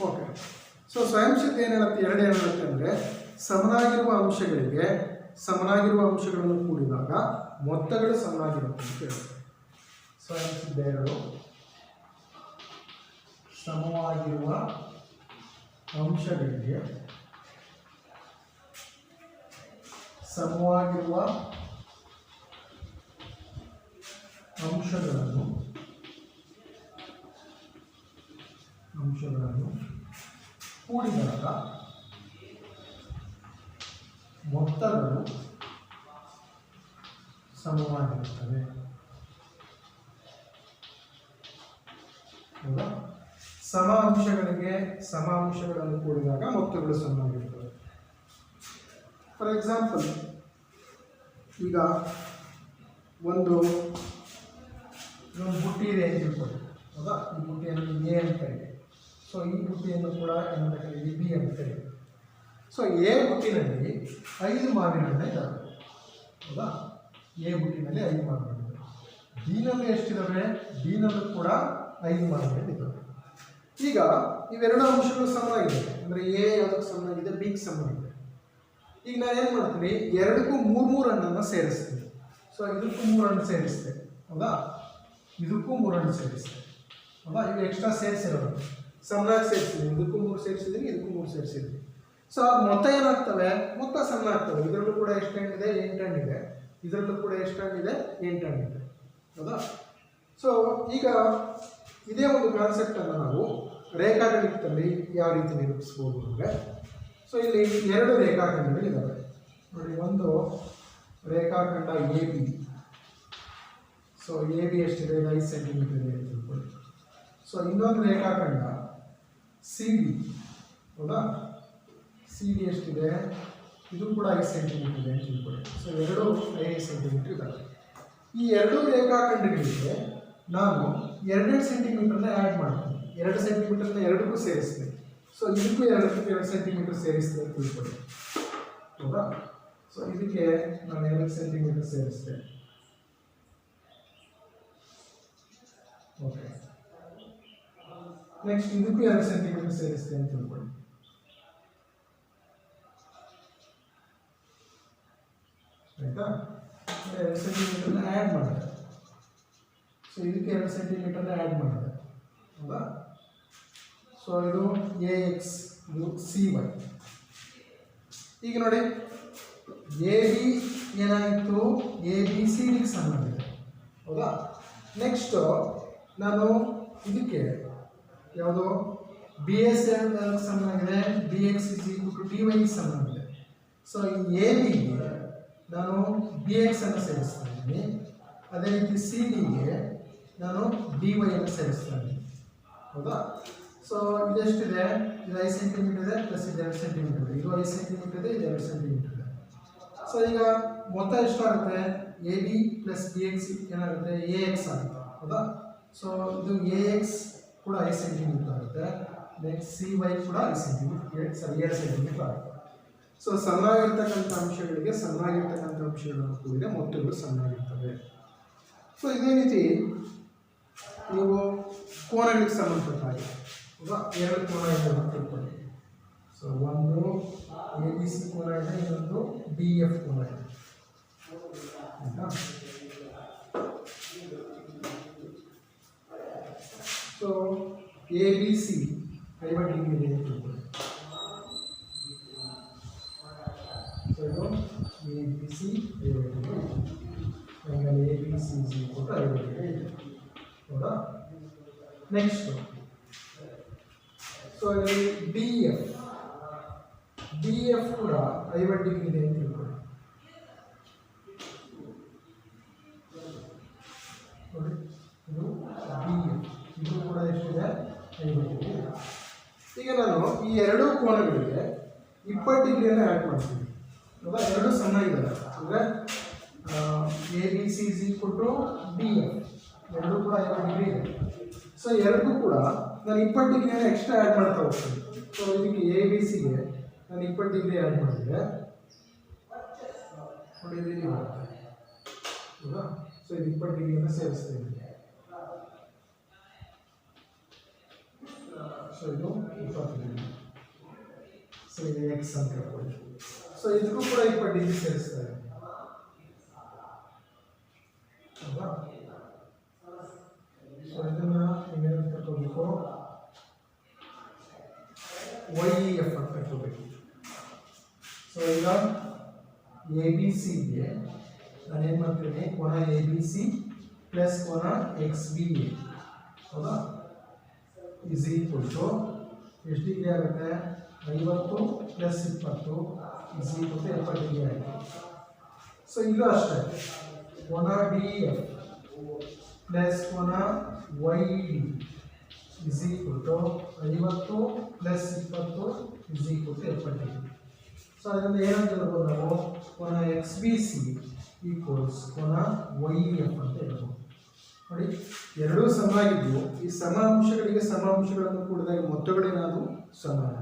ಓಕೆ. ಸೊ ಸ್ವಯಂ ಸಿದ್ಧ ಏನೇಳುತ್ತೆ? ಎರಡು ಏನೇಳುತ್ತೆ ಅಂದರೆ ಸಮನಾಗಿರುವ ಅಂಶಗಳಿಗೆ ಸಮನಾಗಿರುವ ಅಂಶಗಳನ್ನು ಕೂಡಿದಾಗ ಮೊತ್ತಗಳು ಸಮನಾಗಿರುತ್ತೆ ಅಂತ ಹೇಳುತ್ತೆ. ಸ್ವಯಂ ಸಿದ್ಧ ಎರಡು ಸಮವಾಗಿರುವ ಅಂಶಗಳಿಗೆ ಸಮವಾಗಿರುವ ಅಂಶಗಳನ್ನು ಕೂಡಿದಾಗ ಮೊತ್ತಗಳು ಸಮವಾಗಿರುತ್ತವೆ. ಹೌದಾ? ಸಮ ಅಂಶಗಳಿಗೆ ಸಮ ಅಂಶಗಳನ್ನು ಕೂಡಿದಾಗ ಮೊತ್ತಗಳು ಸಮವಾಗಿರುತ್ತವೆ. ಫಾರ್ ಎಕ್ಸಾಂಪಲ್ ಈಗ ಒಂದು ಬುಟ್ಟಿ ಇದೆ ಅಂತ ತಿಳ್ಕೊಳ್ಳಿ. ಹೌದಾ? ಈ ಬುಟ್ಟಿಯನ್ನು ಎ ಅಂತ ಕರೀತೀವಿ. ಸೊ ಈ ಬುಟ್ಟಿಯನ್ನು ಕೂಡ ಏನಂತ ಕರೀತೀವಿ? ಬಿ ಅಂತ ಕರೀತೀವಿ. ಸೊ ಎ ಬುಟ್ಟಿನಲ್ಲಿ 5 ಮಾವಿನ ಹಣ್ಣು ಇದ್ದಾವೆ. ಹೌದಾ? ಎ ಬುಟ್ಟಿನಲ್ಲಿ 5 ಮಾವಿನ ಹಣ್ಣು. ಬಿನಲ್ಲಿ ಎಷ್ಟಿದ್ದಾವೆ? ಬಿನಲ್ಲೂ ಕೂಡ 5 ಮಾವಿನ ಹಣ್ಣು ಇದ್ದಾವೆ. ಈಗ ಇವೆರಡು ಅಂಶಗಳು ಸಮನಾಗಿದೆ ಅಂದರೆ ಎ ಯಾವುದಕ್ಕೆ ಸಮನಾಗಿದೆ? ಬಿಗೆ ಸಮನಾಗಿದೆ. ಈಗ ನಾನು ಏನು ಮಾಡ್ತೀನಿ? ಎರಡಕ್ಕೂ 3 ಹಣ್ಣನ್ನು ಸೇರಿಸ್ತೀನಿ. ಸೊ ಇದಕ್ಕೂ 3 ಹಣ್ಣು ಸೇರಿಸ್ತೆ. ಹೌದಾ? ಇದಕ್ಕೂ 3 ಹಣ್ಣು ಸೇರಿಸ್ತೆ. ಹೌದಾ? ಇವು ಎಕ್ಸ್ಟ್ರಾ ಸೇರಿಸಿರೋದು ಸಮನಾಗಿ ಸೇರಿಸಿದ್ದೀನಿ. ಇದಕ್ಕೂ 3 ಸೇರಿಸಿದ್ದೀನಿ, ಇದಕ್ಕೂ 3 ಸೇರಿಸಿದ್ದೀನಿ. ಸೊ ಅದು ಮೊತ್ತ ಏನಾಗ್ತವೆ? ಮೊತ್ತ ಸಮನಾಗ್ತವೆ. ಇದರಲ್ಲೂ ಕೂಡ ಎಷ್ಟು ಹಣ್ಣಿದೆ? 8 ಹಣ್ಣಿದೆ. ಇದರಲ್ಲೂ ಕೂಡ ಎಷ್ಟು ಹಣ್ಣಿದೆ? 8 ಹಣ್ಣಿದೆ. ಹೌದಾ? ಸೊ ಈಗ ಇದೇ ಒಂದು ಕಾನ್ಸೆಪ್ಟನ್ನು ನಾವು ರೇಖಾಗಣಿತದಲ್ಲಿ ಯಾವ ರೀತಿ ನಿರೂಪಿಸ್ಬೋದು ಅಂದರೆ, ಸೊ ಇಲ್ಲಿ 2 ರೇಖಾಖಂಡಗಳಿದ್ದಾವೆ ನೋಡಿ. ಒಂದು ರೇಖಾಖಂಡ A B. So A B ಎಷ್ಟಿದೆ? 5 ಸೆಂಟಿಮೀಟರ್ ಇದೆ ಅಂತ ತಿಳ್ಕೊಳ್ಳಿ. ಸೊ ಇನ್ನೊಂದು ರೇಖಾಖಂಡ ಸಿ ಡಿ. ಹೌದಾ? ಸಿ ಡಿ ಎಷ್ಟಿದೆ? ಇದು ಕೂಡ 5 ಸೆಂಟಿಮೀಟರ್ ಇದೆ ಅಂತ ತಿಳ್ಕೊಳ್ಳಿ. ಸೊ 5 ಸೆಂಟಿಮೀಟರ್ ಇದ್ದಾವೆ. ಈ 2 ರೇಖಾಖಂಡಗಳಿಗೆ ನಾನು 2 ಸೆಂಟಿಮೀಟರ್ನ ಆ್ಯಡ್ ಮಾಡ್ತೀನಿ. 2 ಸೆಂಟಿಮೀಟರ್ನ ಎರಡಕ್ಕೂ ಸೇರಿಸ್ತೀನಿ. ಸೊ ಇದಕ್ಕೂ 2 ಸೆಂಟಿಮೀಟರ್ ಸೇರಿಸ್ತೀನಿ ಅಂತ ತಿಳ್ಕೊಳ್ಳಿ. ಹೌದಾ? ಸೊ ಇದಕ್ಕೆ ನಾನು 2 ಸೆಂಟಿಮೀಟರ್ ಸೇರಿಸ್ತೆ. ಓಕೆ. ನೆಕ್ಸ್ಟ್ ಇದಕ್ಕೂ 2 ಸೆಂಟಿಮೀಟರ್ ಸೇರಿಸ್ತೆ ಅಂತ ತಿಳ್ಕೊಳ್ಳಿ. ಆಯಿತಾ. 2 ಸೆಂಟಿಮೀಟರ್ನ ಆ್ಯಡ್ ಮಾಡಿದೆ. ಸೊ ಇದಕ್ಕೆ 2 ಸೆಂಟಿಮೀಟರ್ನ ಆ್ಯಡ್ ಮಾಡಿದೆ, ಹೌದಾ. ಸೊ ಇದು AX, ಇದು CY. ಈಗ ನೋಡಿ AB ಏನಾಯಿತು, ABCDಗೆ ಸಮಾನವಿದೆ, ಹೌದಾ. ನೆಕ್ಸ್ಟು ನಾನು ಇದಕ್ಕೆ ಯಾವುದು BS ಸಮಾನವಾಗಿದೆ, BX dy ಸಮಾನವಿದೆ. ಸೊ ಈ ABಗೆ ನಾನು BX ಅನ್ನು ಸೇರಿಸ್ತಾ ಇದ್ದೀನಿ, ಅದೇ ರೀತಿ CDಗೆ ನಾನು dy ಅನ್ನು ಸೇರಿಸ್ತಾ ಇದ್ದೀನಿ, ಹೌದಾ. ಸೊ ಇದೆಷ್ಟಿದೆ, ಇದು 5 ಸೆಂಟಿಮೀಟರ್ ಇದೆ ಪ್ಲಸ್ ಇದು 2 ಸೆಂಟಿಮೀಟರ್ ಇದೆ, ಇದು 5 ಸೆಂಟಿಮೀಟರ್ ಇದೆ, ಇದು 2 ಸೆಂಟಿಮೀಟರ್ ಇದೆ. ಸೊ ಈಗ ಮೊತ್ತ ಎಷ್ಟಾಗುತ್ತೆ, AB ಪ್ಲಸ್ BX ಏನಾಗುತ್ತೆ, AX ಆಗುತ್ತೆ, ಹೌದಾ. ಸೊ ಇದು AX ಕೂಡ 5 ಸೆಂಟಿಮೀಟರ್ ಆಗುತ್ತೆ, ನೆಕ್ಸ್ಟ್ CY ಕೂಡ 5 ಸೆಂಟಿಮೀಟರ್, 7 ಸೆಂಟಿಮೀಟರ್ ಆಗುತ್ತೆ. ಸೊ ಸಮನಾಗಿರ್ತಕ್ಕಂಥ ಅಂಶಗಳಿಗೆ ಸಮನಾಗಿರ್ತಕ್ಕಂಥ ಅಂಶಗಳನ್ನು ಕೂಡಿದೆ ಮೊತ್ತಗಳು ಸಮನಾಗಿರ್ತವೆ. ಸೊ ಇದೇ ರೀತಿ ನೀವು ಕೋನಗಳಿಗೆ ಸಂಬಂಧಪಟ್ಟ ಹಾಗೆ, ಹೌದಾ, 2 ಕೋನ ಇದೆ ಅಂತ ತಿಳ್ಕೊಳ್ಳಿ. ಸೊ ಒಂದು ABC ಕೋನ ಇದೆ, ಇನ್ನೊಂದು DF ಕೋನ ಇದೆ, ಆಯಿತಾ. ಸೊ ABC 50 ಡಿಗ್ರಿ ಇದೆ ಅಂತ ತಿಳ್ಕೊಳ್ಳಿ. ಸೊ ಇದು ABC 50 ಡಿಗ್ರಿ, ಆಮೇಲೆ ABC ಕೂಡ 50 ಡಿಗ್ರಿ ಇದೆ, ಹೌದಾ. ನೆಕ್ಸ್ಟು ಸೊ ಇಲ್ಲಿ DF ಕೂಡ 50 ಡಿಗ್ರಿ ಇದೆ ಅಂತ ತಿಳ್ಕೊಳ್ಳಿ. ನೋಡಿ ಇದು DF, ಇದು ಕೂಡ ಎಷ್ಟಿದೆ, 50 ಡಿಗ್ರಿ. ಈಗ ನಾನು ಈ ಎರಡೂ ಕೋನಗಳಿಗೆ 20 ಡಿಗ್ರಿಯನ್ನು ಆ್ಯಡ್ ಮಾಡ್ತೀನಿ, ಹೌದಾ. ಎರಡು ಸಣ್ಣಗಿದ್ದಾರೆ ಅಂದರೆ ABC DF ಎರಡೂ ಕೂಡ 50 ಡಿಗ್ರಿ ಇದೆ. ಸೊ ಎರಡೂ ಕೂಡ ನಾನು 20 ಡಿಗ್ರಿಯನ್ನು ಎಕ್ಸ್ಟ್ರಾ ಆ್ಯಡ್ ಮಾಡ್ತಾ ಹೋಗ್ತೀನಿ. ಸೊ ಇದಕ್ಕೆ ABCಗೆ ನಾನು 20 ಡಿಗ್ರಿ ಆ್ಯಡ್ ಮಾಡಿದರೆ ನೋಡಿ ಇದು ಇಲ್ಲಿ ಬರುತ್ತೆ, ಹೌದಾ. ಸೊ ಇದು 20 ಡಿಗ್ರಿಯನ್ನು ಸೇರಿಸ್ತಾ ಇದ್ದೀನಿ. ಸೊ ಇದು 20 ಡಿಗ್ರಿ, ಸೊ ಇದು X ಅಂತ ಹೇಳ್ಬೋದು. ಸೊ ಇದಕ್ಕೂ ಕೂಡ 20 ಡಿಗ್ರಿ ಸೇರಿಸ್ತಾ ಇದ್ದೀನಿ, ಹೌದಾ. ಸೊ ಇದನ್ನು ನೀವೇನು ತಗೋಬೇಕು, YEF ಅಂತ ತಗೋಬೇಕು. ಸೊ ಈಗ ABCಗೆ ನಾನೇನು ಮಾಡ್ತೀನಿ, ಕೋನ ABC ಪ್ಲಸ್ ಕೋನ XBA, ಹೌದಾ, ಇಸ್ ಈಕ್ವಲ್ ಟು ಎಷ್ಟು ಡಿಗ್ರಿ ಆಗುತ್ತೆ, 50 plus 20 is equal to 70 degree ಆಯಿತು. ಸೊ ಇದು ಅಷ್ಟೇ, ಕೋನ DF ಪ್ಲಸ್ ಕೋನ YD is equal to 50 plus 20 is equal to 70 degree. So ಅದರಿಂದ ಏನಂತ ಹೇಳ್ಬೋದು ನಾವು, ಕೋನ XBC ಈಕ್ವಲ್ಸ್ ಕೋನ YEF ಅಂತ ಹೇಳ್ಬೋದು. ನೋಡಿ ಎರಡೂ ಸಮವಾಗಿದ್ದು ಈ ಸಮ ಅಂಶಗಳಿಗೆ ಸಮ ಅಂಶಗಳನ್ನು ಕೂಡಿದಾಗ ಮೊತ್ತಗಳೇನಾದವು ಸಮಾನ.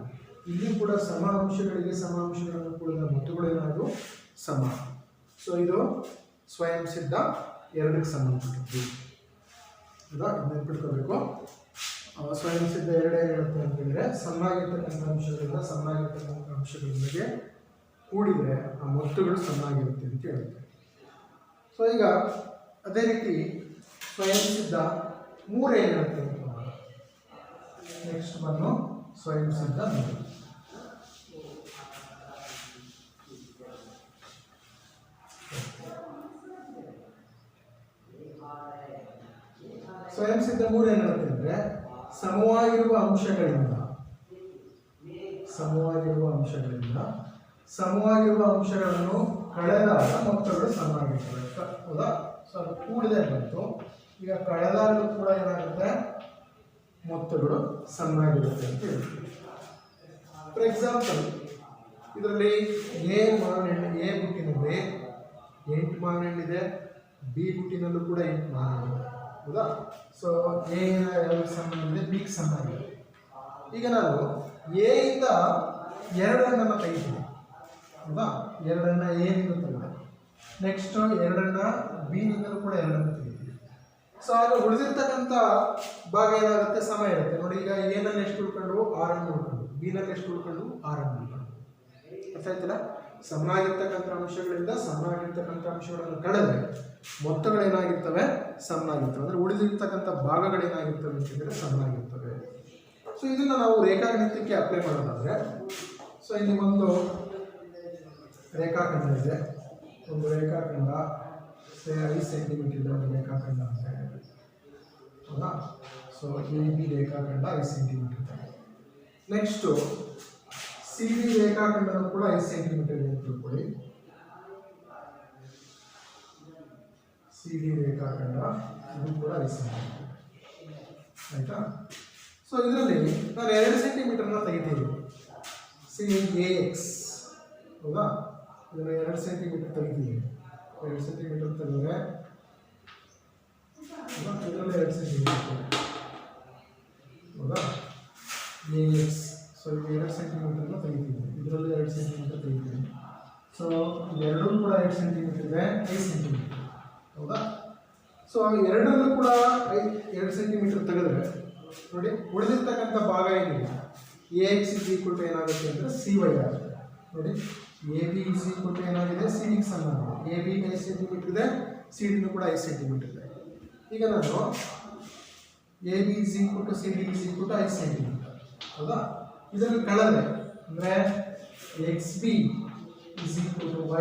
ಇಲ್ಲಿ ಕೂಡ ಸಮ ಅಂಶಗಳಿಗೆ ಸಮ ಅಂಶಗಳನ್ನು ಕೂಡಿದಾಗ ಮೊತ್ತಗಳೇನಾದವು ಸಮ. ಸೊ ಇದು ಸ್ವಯಂ ಸಿದ್ಧ 2ಕ್ಕೆ ಸಂಬಂಧಪಟ್ಟಿದ್ದು, ಹೌದಾ. ನೆನಪಿಟ್ಕೋಬೇಕು. ಸ್ವಯಂ ಸಿದ್ಧ 2 ಏನು ಹೇಳುತ್ತೆ ಅಂತ ಹೇಳಿದ್ರೆ, ಸಮನಾಗಿರ್ತಕ್ಕಂಥ ಅಂಶಗಳಿಂದ ಸಮನಾಗಿರ್ತಕ್ಕಂಥ ಅಂಶಗಳಿಗೆ ಕೂಡಿದರೆ ಆ ಮೊತ್ತಗಳು ಸಮನಾಗಿರುತ್ತೆ ಅಂತ ಹೇಳುತ್ತೆ. ಸೊ ಈಗ ಅದೇ ರೀತಿ ಸ್ವಯಂ ಸಿದ್ಧ 3 ಏನು ಹೇಳುತ್ತೆ ಅಂತ ನೋಡೋಣ. ನೆಕ್ಸ್ಟ್ ಬಂದು ಸ್ವಯಂ ಸಿದ್ಧ 3. ಸ್ವಯಂ ಸಿದ್ಧ 3 ಏನು ಹೇಳುತ್ತೆ ಅಂದರೆ, ಸಮವಾಗಿರುವ ಅಂಶಗಳನ್ನು ಕಳೆದಾಗ ಮೊತ್ತಗಳು ಸಮನಾಗಿರ್ತವೆ, ಹೌದಾ. ಸೊ ಅದು ಕೂಡಿದೆ ಬಂತು. ಈಗ ಕಳೆದಾಗಲೂ ಕೂಡ ಏನಾಗುತ್ತೆ, ಮೊತ್ತಗಳು ಸಮನಾಗಿರುತ್ತೆ ಅಂತ ಹೇಳ್ತೀವಿ. ಫಾರ್ ಎಕ್ಸಾಂಪಲ್ ಇದರಲ್ಲಿ A ಬುಟ್ಟಿನಲ್ಲಿ 8 ಮಾವಿನಹಣ್ಣಿದೆ, B ಬುಟ್ಟಿನಲ್ಲೂ ಕೂಡ 8 ಮಾವಿನಹಣ್ಣು, ಹೌದಾ. ಸೊ A ಯಾವ್ದು ಸಮನಾಗಿದೆ, Bಗೆ ಸಮನಾಗಿದೆ. ಈಗ ನಾನು A ಇಂದ 2 ತೆಗಿತೀನಿ, ಹೌದಾ. 2 A ನಿಂದ ತೆಗೆದೆ. ನೆಕ್ಸ್ಟ್ 2 B ನಿಂದಲೂ ಕೂಡ 2 ತೆಗಿತೀವಿ. ಸೊ ಆಗ ಉಳಿದಿರ್ತಕ್ಕಂಥ ಭಾಗ ಏನಾಗುತ್ತೆ, ಸಮ ಇರುತ್ತೆ. ನೋಡಿ ಈಗ A ನಲ್ಲಿ ಎಷ್ಟು ಉಳ್ಕೊಂಡು 6 ಉಳ್ಕೊಂಡು, B ನಲ್ಲಿ ಎಷ್ಟು ಉಳ್ಕೊಂಡು 6 ಉಳ್ಕೊಂಡು, ಅರ್ಥ ಆಯ್ತಲ್ಲ. ಸಮನಾಗಿರ್ತಕ್ಕಂಥ ಅಂಶಗಳಿಂದ ಸಮನಾಗಿರ್ತಕ್ಕಂಥ ಅಂಶಗಳನ್ನು ಕಳೆದ್ರೆ ಮೊತ್ತಗಳೇನಾಗಿರ್ತವೆ, ಸಮನಾಗಿರ್ತವೆ. ಅಂದರೆ ಉಳಿದಿರ್ತಕ್ಕಂಥ ಭಾಗಗಳೇನಾಗಿರ್ತವೆ ಅಂತಂದರೆ ಸಮನಾಗಿರ್ತವೆ. ಸೊ ಇದನ್ನು ನಾವು ರೇಖಾಗಣಿತಕ್ಕೆ ಅಪ್ಲೈ ಮಾಡೋದಾದರೆ, ಸೊ ಇಲ್ಲಿ ಒಂದು ರೇಖಾಖಂಡ ಇದೆ, ಒಂದು ರೇಖಾಖಂಡ 5 ಸೆಂಟಿಮೀಟರ್ ಇದೆ, ಒಂದು ರೇಖಾಖಂಡ ಅಂತ ಹೇಳಿದ್ರೆ ಹೌದಾ. ಸೊ AB ರೇಖಾಖಂಡ 5 ಸೆಂಟಿಮೀಟರ್ ಇದೆ. ನೆಕ್ಸ್ಟು CD ರೇಖಾಖಂಡನೂ ಕೂಡ 5 ಸೆಂಟಿಮೀಟರ್ ಇದೆ ಅಂತ ತಿಳ್ಕೊಳ್ಳಿ. CD ರೇಖಾಖಂಡ ಇದು ಕೂಡ 5 ಸೆಂಟಿಮೀಟರ್ ಆಯಿತಾ. ಸೊ ಇದರಲ್ಲಿ ನಾನು 2 ಸೆಂಟಿಮೀಟರ್ನ ತೆಗಿತೀನಿ, CAX ಹೌದಾ. ಇದನ್ನು 2 ಸೆಂಟಿಮೀಟರ್ ತೆಗಿತೀನಿ, 2 ಸೆಂಟಿಮೀಟರ್ ತೆಗೆದ್ರೆ ಇದರಲ್ಲಿ 2 ಸೆಂಟಿಮೀಟರ್ ಹೌದಾ. AX ಸೊ ಇದು 2 ಸೆಂಟಿಮೀಟರ್ನ ತೆಗಿತೀನಿ, ಇದರಲ್ಲಿ 2 ಸೆಂಟಿಮೀಟರ್ ತೆಗಿತೀನಿ. ಸೊ ಎರಡೂ ಕೂಡ 2 ಸೆಂಟಿಮೀಟರ್ ಇದೆ, 5 ಸೆಂಟಿಮೀಟರ್ ಹೌದಾ. ಸೊ ಎರಡರಲ್ಲೂ ಕೂಡ 2 ಸೆಂಟಿಮೀಟರ್ ತೆಗೆದ್ರೆ ನೋಡಿ ಉಳಿದಿರ್ತಕ್ಕಂಥ ಭಾಗ ಏನಿದೆ AX ಏನಾಗುತ್ತೆ ಅಂದರೆ CY ಆಗುತ್ತೆ. ನೋಡಿ AB ಏನಾಗಿದೆ, CD ಗೆ ಸಮ ಆಗಿದೆ. AB 5 ಸೆಂಟಿಮೀಟರ್ ಇದೆ, CD ಕೂಡ 5 ಸೆಂಟಿಮೀಟರ್ ಇದೆ. ಈಗ ನಾನು AB CD 5 ಸೆಂಟಿಮೀಟರ್ ಹೌದಾ. ಇದನ್ನು ಕಳೆದ್ರೆ ಅಂದರೆ XB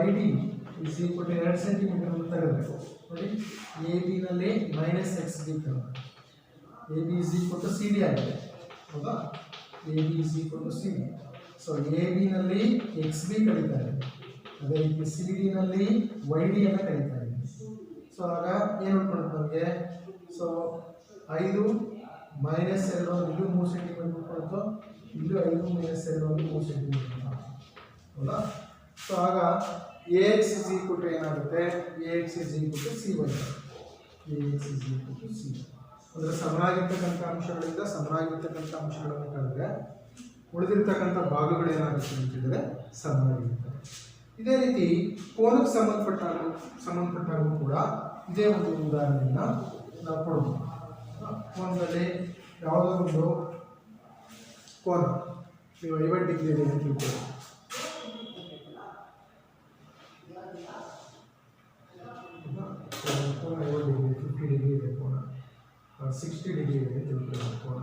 YD 2 ಸೆಂಟಿಮೀಟರ್ ಅಂತ ತೆಗೆದ್ರೆ ನೋಡಿ AB ನಲ್ಲಿ -XB ಕಳೆದ್ರೆ AB CD ಆಗಿದೆ ಹೌದಾ. AB CD. ಸೊ AB ನಲ್ಲಿ XB ಕಳೀತಾ ಇದೆ, ಅದೇ ರೀತಿ CD ನಲ್ಲಿ YD ಅನ್ನು ಕಳೀತಾ ಇದೆ. ಸೊ ಆಗ ಏನು ಉಳ್ಕೊಳ್ಳುತ್ತೆ ನಮಗೆ, ಸೊ 5 -2 ಇಲ್ಲೂ 3 ಸೆಂಟಿಮೀಟರ್ ಉಳ್ಕೊಳ್ತು, ಇಲ್ಲೂ 5 -2 3 ಸೆಂಟಿಮೀಟರ್ ಹೌದಾ. ಸೊ ಆಗ AX ಏನಾಗುತ್ತೆ, AX CY. ಅಂದರೆ ಸಮನಾಗಿರ್ತಕ್ಕಂಥ ಅಂಶಗಳಿಂದ ಸಮನಾಗಿರ್ತಕ್ಕಂಥ ಅಂಶಗಳನ್ನು ಕಳೆದ್ರೆ ಉಳಿದಿರ್ತಕ್ಕಂಥ ಭಾಗಗಳು ಏನಾಗುತ್ತೆ ಅಂತಂದರೆ ಸಮನಾಗಿರ್ತವೆ. ಇದೇ ರೀತಿ ಕೋನಕ್ಕೆ ಸಂಬಂಧಪಟ್ಟಾಗೂ ಕೂಡ ಇದೇ ಒಂದು ಉದಾಹರಣೆಯನ್ನು ನಾವು ಕೊಡ್ಬೋದು. ಕೋನದಲ್ಲಿ ಯಾವುದೋ ಒಂದು ಕೋನ ನೀವು 50 ಡಿಗ್ರಿ ಇದೆ ಅಂತ ತಿಳ್ಕೊಳ್ಳಿ. ಕೋನ 50 ಡಿಗ್ರಿ, 50 ಡಿಗ್ರಿ ಇದೆ ಕೋನ, 60 ಡಿಗ್ರಿ ಇದೆ ತಿಳ್ಕೊಳ್ಳಿ ಕೋನ.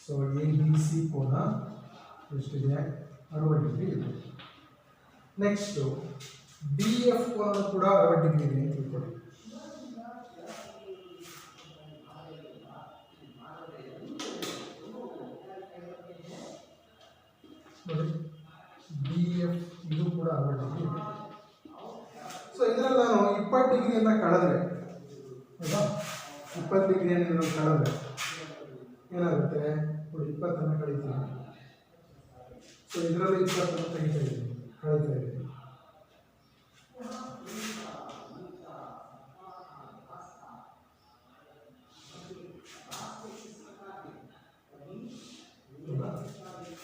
ಸೊ ABC ಕೋನ ಎಷ್ಟಿದೆ, 60 ಡಿಗ್ರಿ ಇದೆ. ನೆಕ್ಸ್ಟು DF ಕೋನ ಕೂಡ 60 ಡಿಗ್ರಿ ಇದೆ ಅಂತ ತಿಳ್ಕೊಳ್ಳಿ. ನೋಡಿ DF ಇದು ಕೂಡ 60 ಡಿಗ್ರಿ ಇದೆ. ಸೊ ಇದರಲ್ಲಿ ನಾನು 20 ಡಿಗ್ರಿಯನ್ನು ಕಳೆದ್ರೆ ಹೌದಾ, 20 ಡಿಗ್ರಿಯನ್ನು ಕಳೆದ್ರೆ ಏನಾಗುತ್ತೆ ನೋಡಿ, 20 ಕಳೀತೀನಿ. ಸೊ ಇದರಲ್ಲಿ 20 ತೆಗಿತಾ ಇದ್ದೀನಿ, ಕಳೀತಾ ಇದ್ದೀನಿ.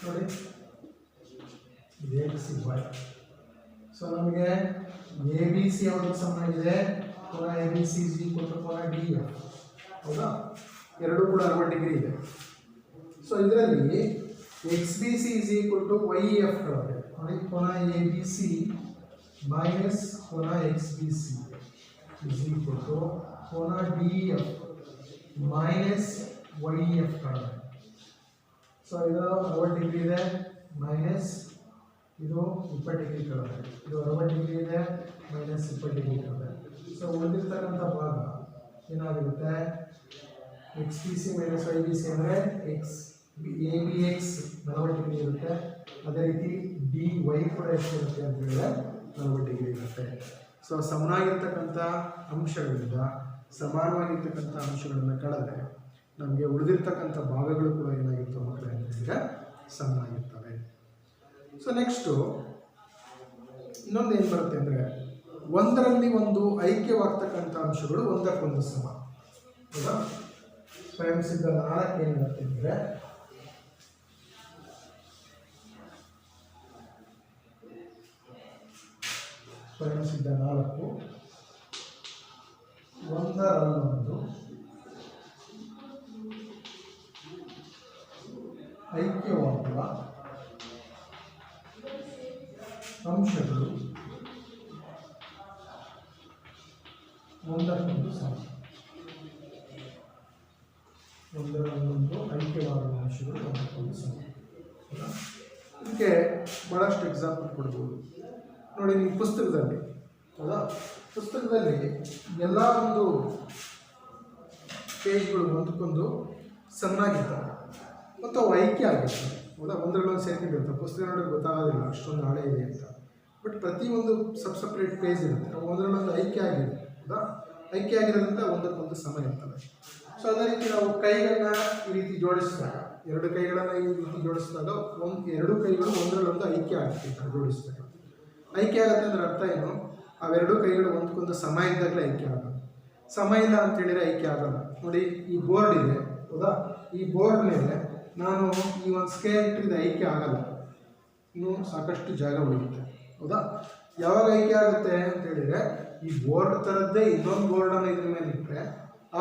ನೋಡಿ XY. ಸೊ ನಮಗೆ ABC ಯಾವ್ದಕ್ಕೆ ಸಮನಾಗಿದೆ, ಕೋನ ABC ಕೋನ DF ಹೌದಾ. ಎರಡೂ ಕೂಡ 60 ಡಿಗ್ರಿ ಇದೆ. ಸೊ ಇದರಲ್ಲಿ XBC YEF ಕಳೆದ್ರೆ ನೋಡಿ, ಕೋನ ABC ಮೈನಸ್ ಕೋನ XBC ಕೋನ DF ಮೈನಸ್ YEF ಕಳೆದ್ರೆ. ಸೊ ಇದು 60 ಡಿಗ್ರಿ ಇದೆ, ಮೈನಸ್ ಇದು 20 ಡಿಗ್ರಿ ಕಳೆದ್ರೆ, ಇದು 60 ಡಿಗ್ರಿ ಇದೆ, ಮೈನಸ್ 20 ಡಿಗ್ರಿ ಕಳೆದ್ರೆ. ಸೊ ಉಳಿದಿರ್ತಕ್ಕಂಥ ಭಾಗ ಏನಾಗಿರುತ್ತೆ, XBC ಮೈನಸ್ YBC ಅಂದರೆ ABX 40 ಡಿಗ್ರಿ ಇರುತ್ತೆ. ಅದೇ ರೀತಿ DY ಕೂಡ ಎಷ್ಟಿರುತ್ತೆ ಅಂತ ಹೇಳಿದ್ರೆ 40 ಡಿಗ್ರಿ ಇರುತ್ತೆ. ಸೊ ಸಮನಾಗಿರ್ತಕ್ಕಂಥ ಅಂಶಗಳಿಂದ ಸಮಾನವಾಗಿರ್ತಕ್ಕಂಥ ಅಂಶಗಳನ್ನು ಕಳೆದ್ರೆ ನಮಗೆ ಉಳಿದಿರ್ತಕ್ಕಂಥ ಭಾಗಗಳು ಕೂಡ ಏನಾಗಿರ್ತವೆ ಮಕ್ಕಳೇ ಅಂತ ಹೇಳಿದ್ರೆ ಸಮನಾಗಿರ್ತವೆ. ಸೊ ನೆಕ್ಸ್ಟು ಇನ್ನೊಂದು ಏನು ಬರುತ್ತೆ ಅಂದರೆ, ಒಂದರಲ್ಲಿ ಒಂದು ಐಕ್ಯವಾಗ್ತಕ್ಕಂಥ ಅಂಶಗಳು ಒಂದಕ್ಕೊಂದು ಸಮ ಹೌದಾ. ಸ್ವಯಂ ಸಿದ್ಧ 4 ಏನಿರುತ್ತೆ ಅಂದರೆ, ಸ್ವಯಂ ಸಿದ್ಧ 4 ಒಂದರಲ್ಲೊಂದು ಐಕ್ಯವಾಗುವ ಅಂಶಗಳು ಒಂದಕ್ಕೊಂದು ಸಮ. ಒಂದರ ಒಂದೊಂದು ಐಕ್ಯವಾದ ಅಂಶಗಳು ಒಂದಕ್ಕೊಂದು ಸಮ. ಇದಕ್ಕೆ ಭಾಳಷ್ಟು ಎಕ್ಸಾಂಪಲ್ ಕೊಡ್ಬೋದು ನೋಡಿ. ನೀವು ಪುಸ್ತಕದಲ್ಲಿ ಹೌದಾ, ಪುಸ್ತಕದಲ್ಲಿ ಎಲ್ಲ ಒಂದು ಪೇಜ್ಗಳು ಒಂದಕ್ಕೊಂದು ಸಣ್ಣಾಗಿರ್ತವೆ ಮತ್ತು ಅವು ಐಕ್ಯ ಆಗಿರ್ತವೆ ಹೌದಾ. ಒಂದರಲ್ಲೊಂದು ಸೇರ್ಕೊಂಡಿರ್ತವೆ. ಪುಸ್ತಕ ನೋಡೋಕೆ ಗೊತ್ತಾಗೋದಿಲ್ಲ ಅಷ್ಟೊಂದು ಹಾಳೆ ಇದೆ ಅಂತ. ಬಟ್ ಪ್ರತಿಯೊಂದು ಸಪ್ರೇಟ್ ಪೇಜ್ ಇರುತ್ತೆ, ಅವು ಒಂದರಲ್ಲೊಂದು ಐಕ್ಯ ಆಗಿದೆ ಹೌದಾ. ಐಕ್ಯ ಆಗಿರೋದ್ರಿಂದ ಒಂದಕ್ಕೊಂದು ಸಮ ಇರ್ತವೆ. ಸೊ ಅದೇ ರೀತಿ ನಾವು ಕೈಗಳನ್ನ ಈ ರೀತಿ ಜೋಡಿಸಿದಾಗ, ಎರಡು ಕೈಗಳನ್ನು ಈ ರೀತಿ ಜೋಡಿಸಿದಾಗ ಎರಡು ಕೈಗಳು ಒಂದರಲ್ಲೊಂದು ಐಕ್ಯ ಆಗುತ್ತೆ. ಜೋಡಿಸಿದಾಗ ಐಕ್ಯ ಆಗುತ್ತೆ ಅಂದರೆ ಅರ್ಥ ಏನು? ಅವೆರಡು ಕೈಗಳು ಒಂದಕ್ಕೊಂದು ಸಮ ಇದ್ದಾಗಲೇ ಐಕ್ಯ ಆಗೋದು. ಸಮ ಇಲ್ಲ ಅಂತ ಹೇಳಿದರೆ ಐಕ್ಯ ಆಗಲ್ಲ. ನೋಡಿ, ಈ ಬೋರ್ಡ್ ಇದೆ ಹೌದಾ. ಈ ಬೋರ್ಡ್ ಮೇಲೆ ನಾನು ಈ ಒಂದು ಸ್ಕೇಲ್ ಇಟ್ಟಿದ್ದು ಐಕ್ಯ ಆಗಲ್ಲ, ಇನ್ನೂ ಸಾಕಷ್ಟು ಜಾಗ ಉಳಿಯುತ್ತೆ ಹೌದಾ. ಯಾವಾಗ ಐಕ್ಯ ಆಗುತ್ತೆ ಅಂತ ಹೇಳಿದರೆ, ಈ ಬೋರ್ಡ್ ಥರದ್ದೇ ಇನ್ನೊಂದು ಬೋರ್ಡನ್ನು ಇದ್ರ ಮೇಲೆ ಇಟ್ಟರೆ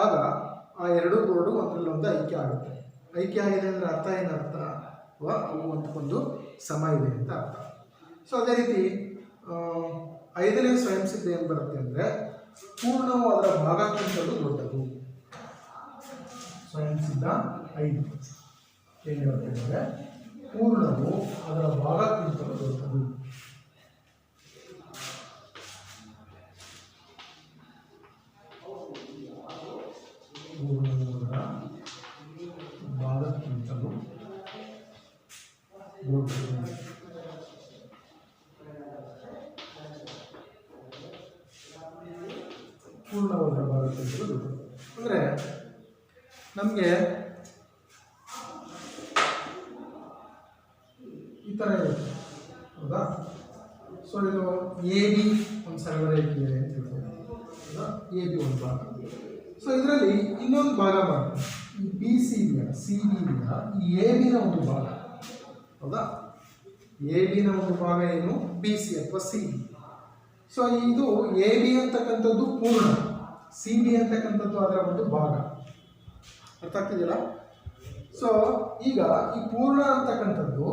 ಆಗ ಆ ಎರಡು ಬೋರ್ಡು ಒಂದರಲ್ಲೊಂದು ಐಕ್ಯ ಆಗುತ್ತೆ. ಐಕ್ಯ ಆಗಿದೆ ಅಂದರೆ ಅರ್ಥ ಏನರ್ಥ? ಅವು ಒಂದಕ್ಕೊಂದು ಸಮ ಇದೆ ಅಂತ ಅರ್ಥ. ಸೊ ಅದೇ ರೀತಿ 5ನೇ ಸ್ವಯಂ ಸಿದ್ಧ ಏನು ಬರುತ್ತೆ ಅಂದರೆ, ಪೂರ್ಣವು ಅದರ ಭಾಗಕ್ಕಿಂತಲೂ ದೊಡ್ಡದು. ಸ್ವಯಂ ಸಿದ್ಧ 5 ಏನಿರುತ್ತೆ ಅಂದರೆ, ಪೂರ್ಣವು ಅದರ ಭಾಗಕ್ಕಿಂತಲೂ ದೊಡ್ಡದು. ಪೂರ್ಣವು ಅದರ ಭಾಗಕ್ಕಿಂತಲೂ ದೊಡ್ಡದು. ಪೂರ್ಣವಾದ ಭಾಗಕ್ಕಿಂತಲೂ ದೊಡ್ಡದು ಅಂದರೆ ನಮಗೆ ಈ ಥರ ಇರುತ್ತೆ ಹೌದಾ. ಸೊ ಇದು AB ಒಂದು ಸರಳರೇಖೆ ಇದೆ ಅಂತ ಹೇಳ್ಬೋದು ಹೌದಾ. AB ಒಂದು ಭಾಗ. ಸೊ ಇದರಲ್ಲಿ ಇನ್ನೊಂದು ಭಾಗ ಬರ್ತದೆ, ಈ BCB CBಯಿಂದ ಈ ABನ ಒಂದು ಭಾಗ ಹೌದಾ. ABನ ಒಂದು ಭಾಗ ಏನು? BC ಅಥವಾ CB. ಸೊ ಇದು AB ಅಂತಕ್ಕಂಥದ್ದು ಪೂರ್ಣ, CB ಅಂತಕ್ಕಂಥದ್ದು ಅದರ ಒಂದು ಭಾಗ. ಅರ್ಥ ಆಗ್ತಿದೆಯಲ್ಲ? ಸೊ ಈಗ ಈ ಪೂರ್ಣ ಅಂತಕ್ಕಂಥದ್ದು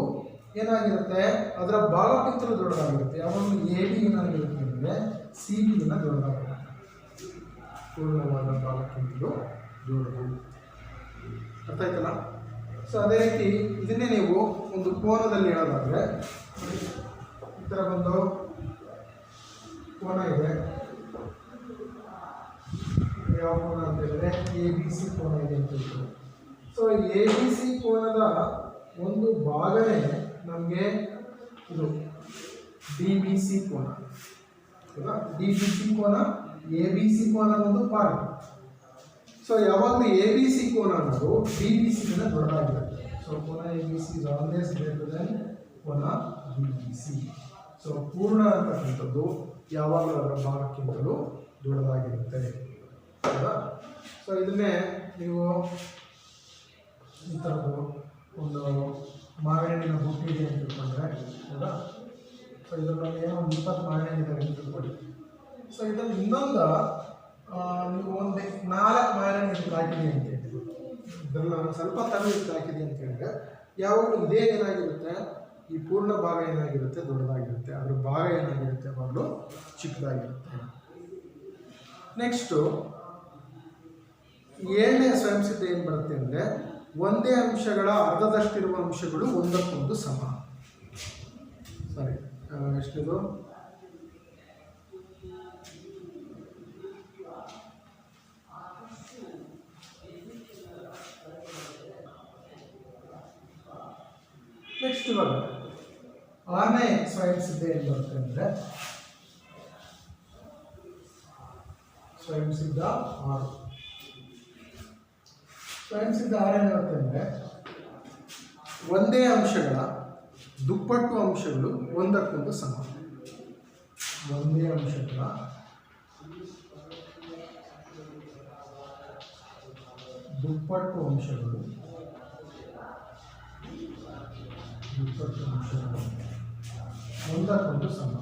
ಏನಾಗಿರುತ್ತೆ? ಅದರ ಭಾಗಕ್ಕಿಂತಲೂ ದೊಡ್ಡದಾಗಿರುತ್ತೆ. ಯಾವಾಗಲೂ AB ಏನಾಗಿರುತ್ತೆ ಅಂದರೆ CBನ ದೊಡ್ಡದಾಗಿರುತ್ತೆ. ಪೂರ್ಣವಾದ ಭಾಗಕ್ಕಿಂತಲೂ ದೊಡ್ಡದು. ಅರ್ಥ ಆಯ್ತಲ್ಲ? ಸೊ ಅದೇ ರೀತಿ ಇದನ್ನೇ ನೀವು ಒಂದು ಕೋನದಲ್ಲಿ ಹೇಳೋದಾದರೆ, ಈ ಥರ ಒಂದು ಕೋನ ಇದೆ. ಯಾವ ಕೋನ ಅಂತ ಹೇಳಿದ್ರೆ ABC ಕೋನ ಇದೆ ಅಂತ ಹೇಳ್ತೀವಿ. ಸೊ ABC ಕೋನದ ಒಂದು ಭಾಗನೇ ನಮಗೆ ಇದು DBC ಕೋನ ಹೌದಾ. DBC ಕೋನ ABC ಕೋನದ ಒಂದು ಪಾರ್ಟ್. ಸೊ ಯಾವಾಗಲೂ ABC ಕೋನ ಅನ್ನೋದು DBCಗಿಂತ ದೊಡ್ಡದಾಗಿರುತ್ತೆ. ಸೊ ಕೋನ ABC is always greater than ಕೋನ DBC. ಸೊ ಪೂರ್ಣ ಅಂತಕ್ಕಂಥದ್ದು ಯಾವಾಗಲೂ ಅದರ ಭಾಗಕ್ಕಿಂತಲೂ ದೊಡ್ಡದಾಗಿರುತ್ತೆ ಹೌದಾ. ಸೊ ಇದನ್ನೇ ನೀವು ಈ ಥರದ್ದು ಒಂದು ಮಾವಿನ ಹಣ್ಣಿನ ಬುಟ್ಟಿ ಇದೆ ಅಂತ ತಿಳ್ಕೊಂಡ್ರೆ ಹೌದಾ. ಸೊ ಇದರಲ್ಲಿ ಏನೋ ಒಂದು 20 ಮಾವಿನ ಹಣ್ಣಿದ್ದಾರೆ ಅಂತ ತಿಳ್ಕೊಳ್ಳಿ. ಸೊ ಇದನ್ನು ಇನ್ನೊಂದು ನೀವು ಒಂದು 4 ಮಾವಿನ ಹಣ್ಣು ಇದಕ್ಕೆ ಹಾಕಿದೆ ಅಂತ ಹೇಳ್ತೀವಿ. ಇದನ್ನು ಒಂದು ಸ್ವಲ್ಪ ತನಕ ಇದಕ್ಕೆ ಹಾಕಿದೆ ಅಂತ ಹೇಳಿದ್ರೆ ಯಾವಾಗಲೂ ಇದೇ ಏನಾಗಿರುತ್ತೆ, ಈ ಪೂರ್ಣ ಭಾಗ ಏನಾಗಿರುತ್ತೆ? ದೊಡ್ಡದಾಗಿರುತ್ತೆ. ಅದ್ರ ಭಾಗ ಏನಾಗಿರುತ್ತೆ? ಯಾವಾಗಲೂ ಚಿಕ್ಕದಾಗಿರುತ್ತೆ. ನೆಕ್ಸ್ಟು 7ನೇ ಸ್ವಯಂ ಸಿದ್ಧ ಏನು ಬರುತ್ತೆ ಅಂದರೆ, ಒಂದೇ ಅಂಶಗಳ ಅರ್ಧದಷ್ಟಿರುವ ಅಂಶಗಳು ಒಂದಕ್ಕೊಂದು ಸಮ. ಸರಿ, ಎಷ್ಟಿದು? ನೆಕ್ಸ್ಟ್ ಇವಾಗ 6ನೇ ಸ್ವಯಂ ಸಿದ್ಧ ಏನು ಬರುತ್ತೆ ಅಂದರೆ, ಸ್ವಯಂ ಸಿದ್ಧ 6. ಸ್ವಯಂ ಸಿದ್ಧ 6 ಏನಿರುತ್ತೆ ಅಂದರೆ, ಒಂದೇ ಅಂಶಗಳ ದುಪ್ಪಟ್ಟು ಅಂಶಗಳು ಒಂದಕ್ಕೊಂದು ಸಮ. ಒಂದೇ ಅಂಶಗಳ ದುಪ್ಪಟ್ಟು ಅಂಶಗಳು ಒಂದಕ್ಕೊಂದು ಸಮ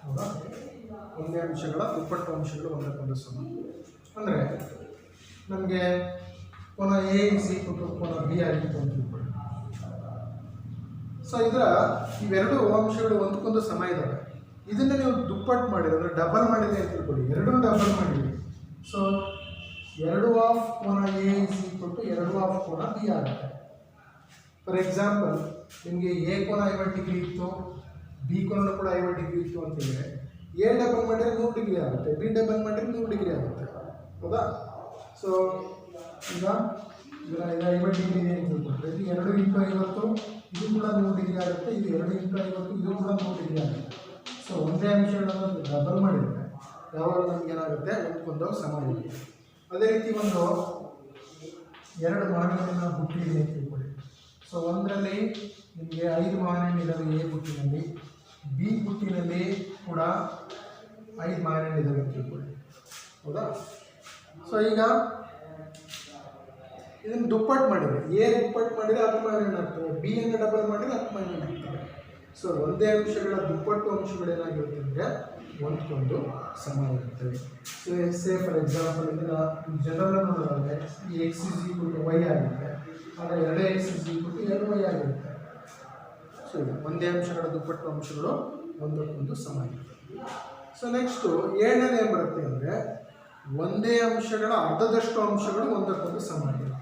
ಹೌದಾ. ಒಂದೇ ಅಂಶಗಳ ದುಪ್ಪಟ್ಟು ಅಂಶಗಳು ಒಂದಕ್ಕೊಂದು ಸಮ ಅಂದರೆ ನಮಗೆ ಕೋನ A = ಕೋನ B ಆಗಿತ್ತು ಅಂತ ತಿಳ್ಕೊಳ್ಳಿ. ಸೊ ಇದರ ಇವೆರಡು ಅಂಶಗಳು ಒಂದಕ್ಕೊಂದು ಸಮ ಇದ್ದಾವೆ. ಇದನ್ನು ನೀವು ದುಪ್ಪಟ್ಟು ಮಾಡಿದ್ರೆ ಅಂದರೆ ಡಬಲ್ ಮಾಡಿದೆ ಅಂತ ತಿಳ್ಕೊಳ್ಳಿ, ಎರಡೂ ಡಬಲ್ ಮಾಡಿರಿ. ಸೊ 2 ಆಫ್ ಕೋನ A is equal to 2 of ಕೋನ ಬಿ ಆಗುತ್ತೆ. ಫಾರ್ ಎಕ್ಸಾಂಪಲ್ ನಿಮಗೆ ಎ ಕೋನ 50 ಡಿಗ್ರಿ ಇತ್ತು, ಬಿ ಕೋನ ಕೂಡ 50 ಡಿಗ್ರಿ ಇತ್ತು ಅಂತಂದರೆ ಎ ಡಬಲ್ ಮಾಡಿದ್ರೆ 100 ಡಿಗ್ರಿ ಆಗುತ್ತೆ, ಬಿ ಡಬಲ್ ಮಾಡಿದ್ರೆ 100 ಡಿಗ್ರಿ ಆಗುತ್ತೆ, ಹೌದಾ? ಸೊ ಈಗ 50 ಡಿಗ್ರಿ ಇದೆ ಅಂತ ತಿಳ್ಕೊಂಡ್ರೆ ಇದು 2 ಇಂಟು 50 ಇದು ಕೂಡ 100 ಡಿಗ್ರಿ ಆಗುತ್ತೆ, ಇದು 2 ಇಂಟು 50 ಇದು ಕೂಡ 100 ಡಿಗ್ರಿ ಆಗುತ್ತೆ. ಸೊ ಒಂದೇ ಅಂಶಗಳನ್ನು ಡಬಲ್ ಮಾಡಿದರೆ ಯಾವಾಗ ನಮ್ಗೆ ಏನಾಗುತ್ತೆ, ಒಂದಕ್ಕೊಂದು ಸಮ ಇರುತ್ತೆ. ಅದೇ ರೀತಿ ಒಂದು 2 ಮಾವಿನ ಬುಟ್ಟಿ ಇದೆ ಅಂತ ತಿಳ್ಕೊಳ್ಳಿ. ಸೊ ಒಂದರಲ್ಲಿ ನಿಮಗೆ 5 ಮಾವಿನ ಇದ್ದಾವೆ ಎ ಬುಟ್ಟಿನಲ್ಲಿ, ಬಿ ಬುಟ್ಟಿನಲ್ಲಿ ಕೂಡ 5 ಮಾವಿನ ಇದ್ದಾವೆ ಅಂತ ತಿಳ್ಕೊಳ್ಳಿ, ಹೌದಾ? ಸೊ ಈಗ ಇದನ್ನು ದುಪ್ಪಟ್ಟು ಮಾಡಿದರೆ ಎ ದುಪ್ಪಟ್ಟು ಮಾಡಿದರೆ 10 ಮಾವಿನ ಆಗ್ತವೆ, ಬಿ ಅನ್ನು ಡಬಲ್ ಮಾಡಿದರೆ 10 ಮಾವಿನ ಆಗ್ತವೆ. ಸೊ ಒಂದೇ ಅಂಶಗಳ ದುಪ್ಪಟ್ಟು ಅಂಶಗಳೇನಾಗಿರುತ್ತೆ ಅಂದರೆ ಒಂದಕ್ಕೊಂದು ಸಮ ಇರುತ್ತವೆ. ಸೇ ಫಾರ್ ಎಕ್ಸಾಂಪಲ್ ಇದನ್ನು ಜನರಲ್ ನೋಡೋದಾದರೆ ಈ X is equal to Y ಆಗುತ್ತೆ, ಆಗ 2x is equal to 2y ಆಗಿರುತ್ತೆ. ಸೊ ಇದು ಒಂದೇ ಅಂಶಗಳ ದುಪ್ಪಟ್ಟು ಅಂಶಗಳು ಒಂದಕ್ಕೊಂದು ಸಮ ಇರುತ್ತೆ. ಸೊ ನೆಕ್ಸ್ಟು 7ನೇದು ಏನು ಬರುತ್ತೆ ಅಂದರೆ ಒಂದೇ ಅಂಶಗಳ ಅರ್ಧದಷ್ಟು ಅಂಶಗಳು ಒಂದಕ್ಕೊಂದು ಸಮ ಆಗಿರುತ್ತೆ.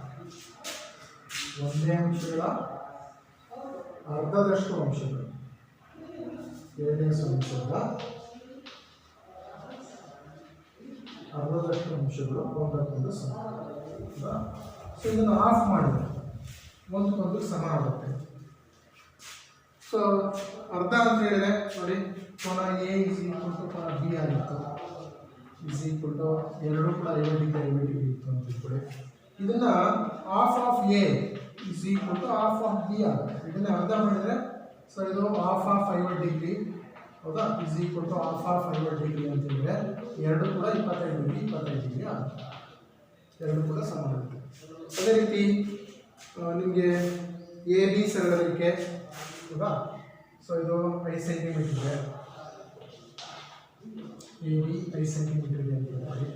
ಒಂದೇ ಅಂಶಗಳ ಅರ್ಧದಷ್ಟು ಅಂಶಗಳು 2ನೇ ಸಮೀಕರಣದ ಅರ್ಧದಷ್ಟು ಅಂಶಗಳು ಒಂದಕ್ಕೊಂದು ಸಮ. ಸೊ ಇದನ್ನು ಆಫ್ ಮಾಡಿದ್ರೆ ಒಂದಕ್ಕೊಂದು ಸಮ ಆಗುತ್ತೆ. ಸೊ ಅರ್ಧ ಅಂತ ಹೇಳಿದ್ರೆ ನೋಡಿ, ಕೋನ ಎ ಇಸ್ ಈಕ್ವಲ್ ಟು ಕೋನ ಬಿ ಆಗಿತ್ತು, ಇಸ್ ಈಕ್ವಲ್ ಟು 2 ಕೂಡ 50 ಡಿಗ್ರಿ ಇತ್ತು ಅಂತ ತಿಳ್ಕೊಳ್ಳಿ. ಇದನ್ನು half of A is equal to half of B ಆಗುತ್ತೆ. ಇದನ್ನು ಅರ್ಧ ಮಾಡಿದರೆ ಸೊ ಇದು ಹಾಫ್ ಆಫ್ 50 ಡಿಗ್ರಿ, ಹೌದಾ, is equal to half of 50 degree ಅಂತ ಹೇಳಿದ್ರೆ 2 ಕೂಡ 25 ಡಿಗ್ರಿ ಆಗುತ್ತೆ, 2 ಕೂಡ ಸಮ ಆಗುತ್ತೆ. ಅದೇ ರೀತಿ ನಿಮಗೆ ಎ ಬಿ ಸರಳ ರೇಖೆ, ಹೌದಾ? ಸೊ ಇದು 5 ಸೆಂಟಿಮೀಟರ್ ಇದೆ, ಎ ಬಿ 5 ಸೆಂಟಿಮೀಟರ್ ಇದೆ ಅಂತ ಹೇಳ್ತಾರೆ.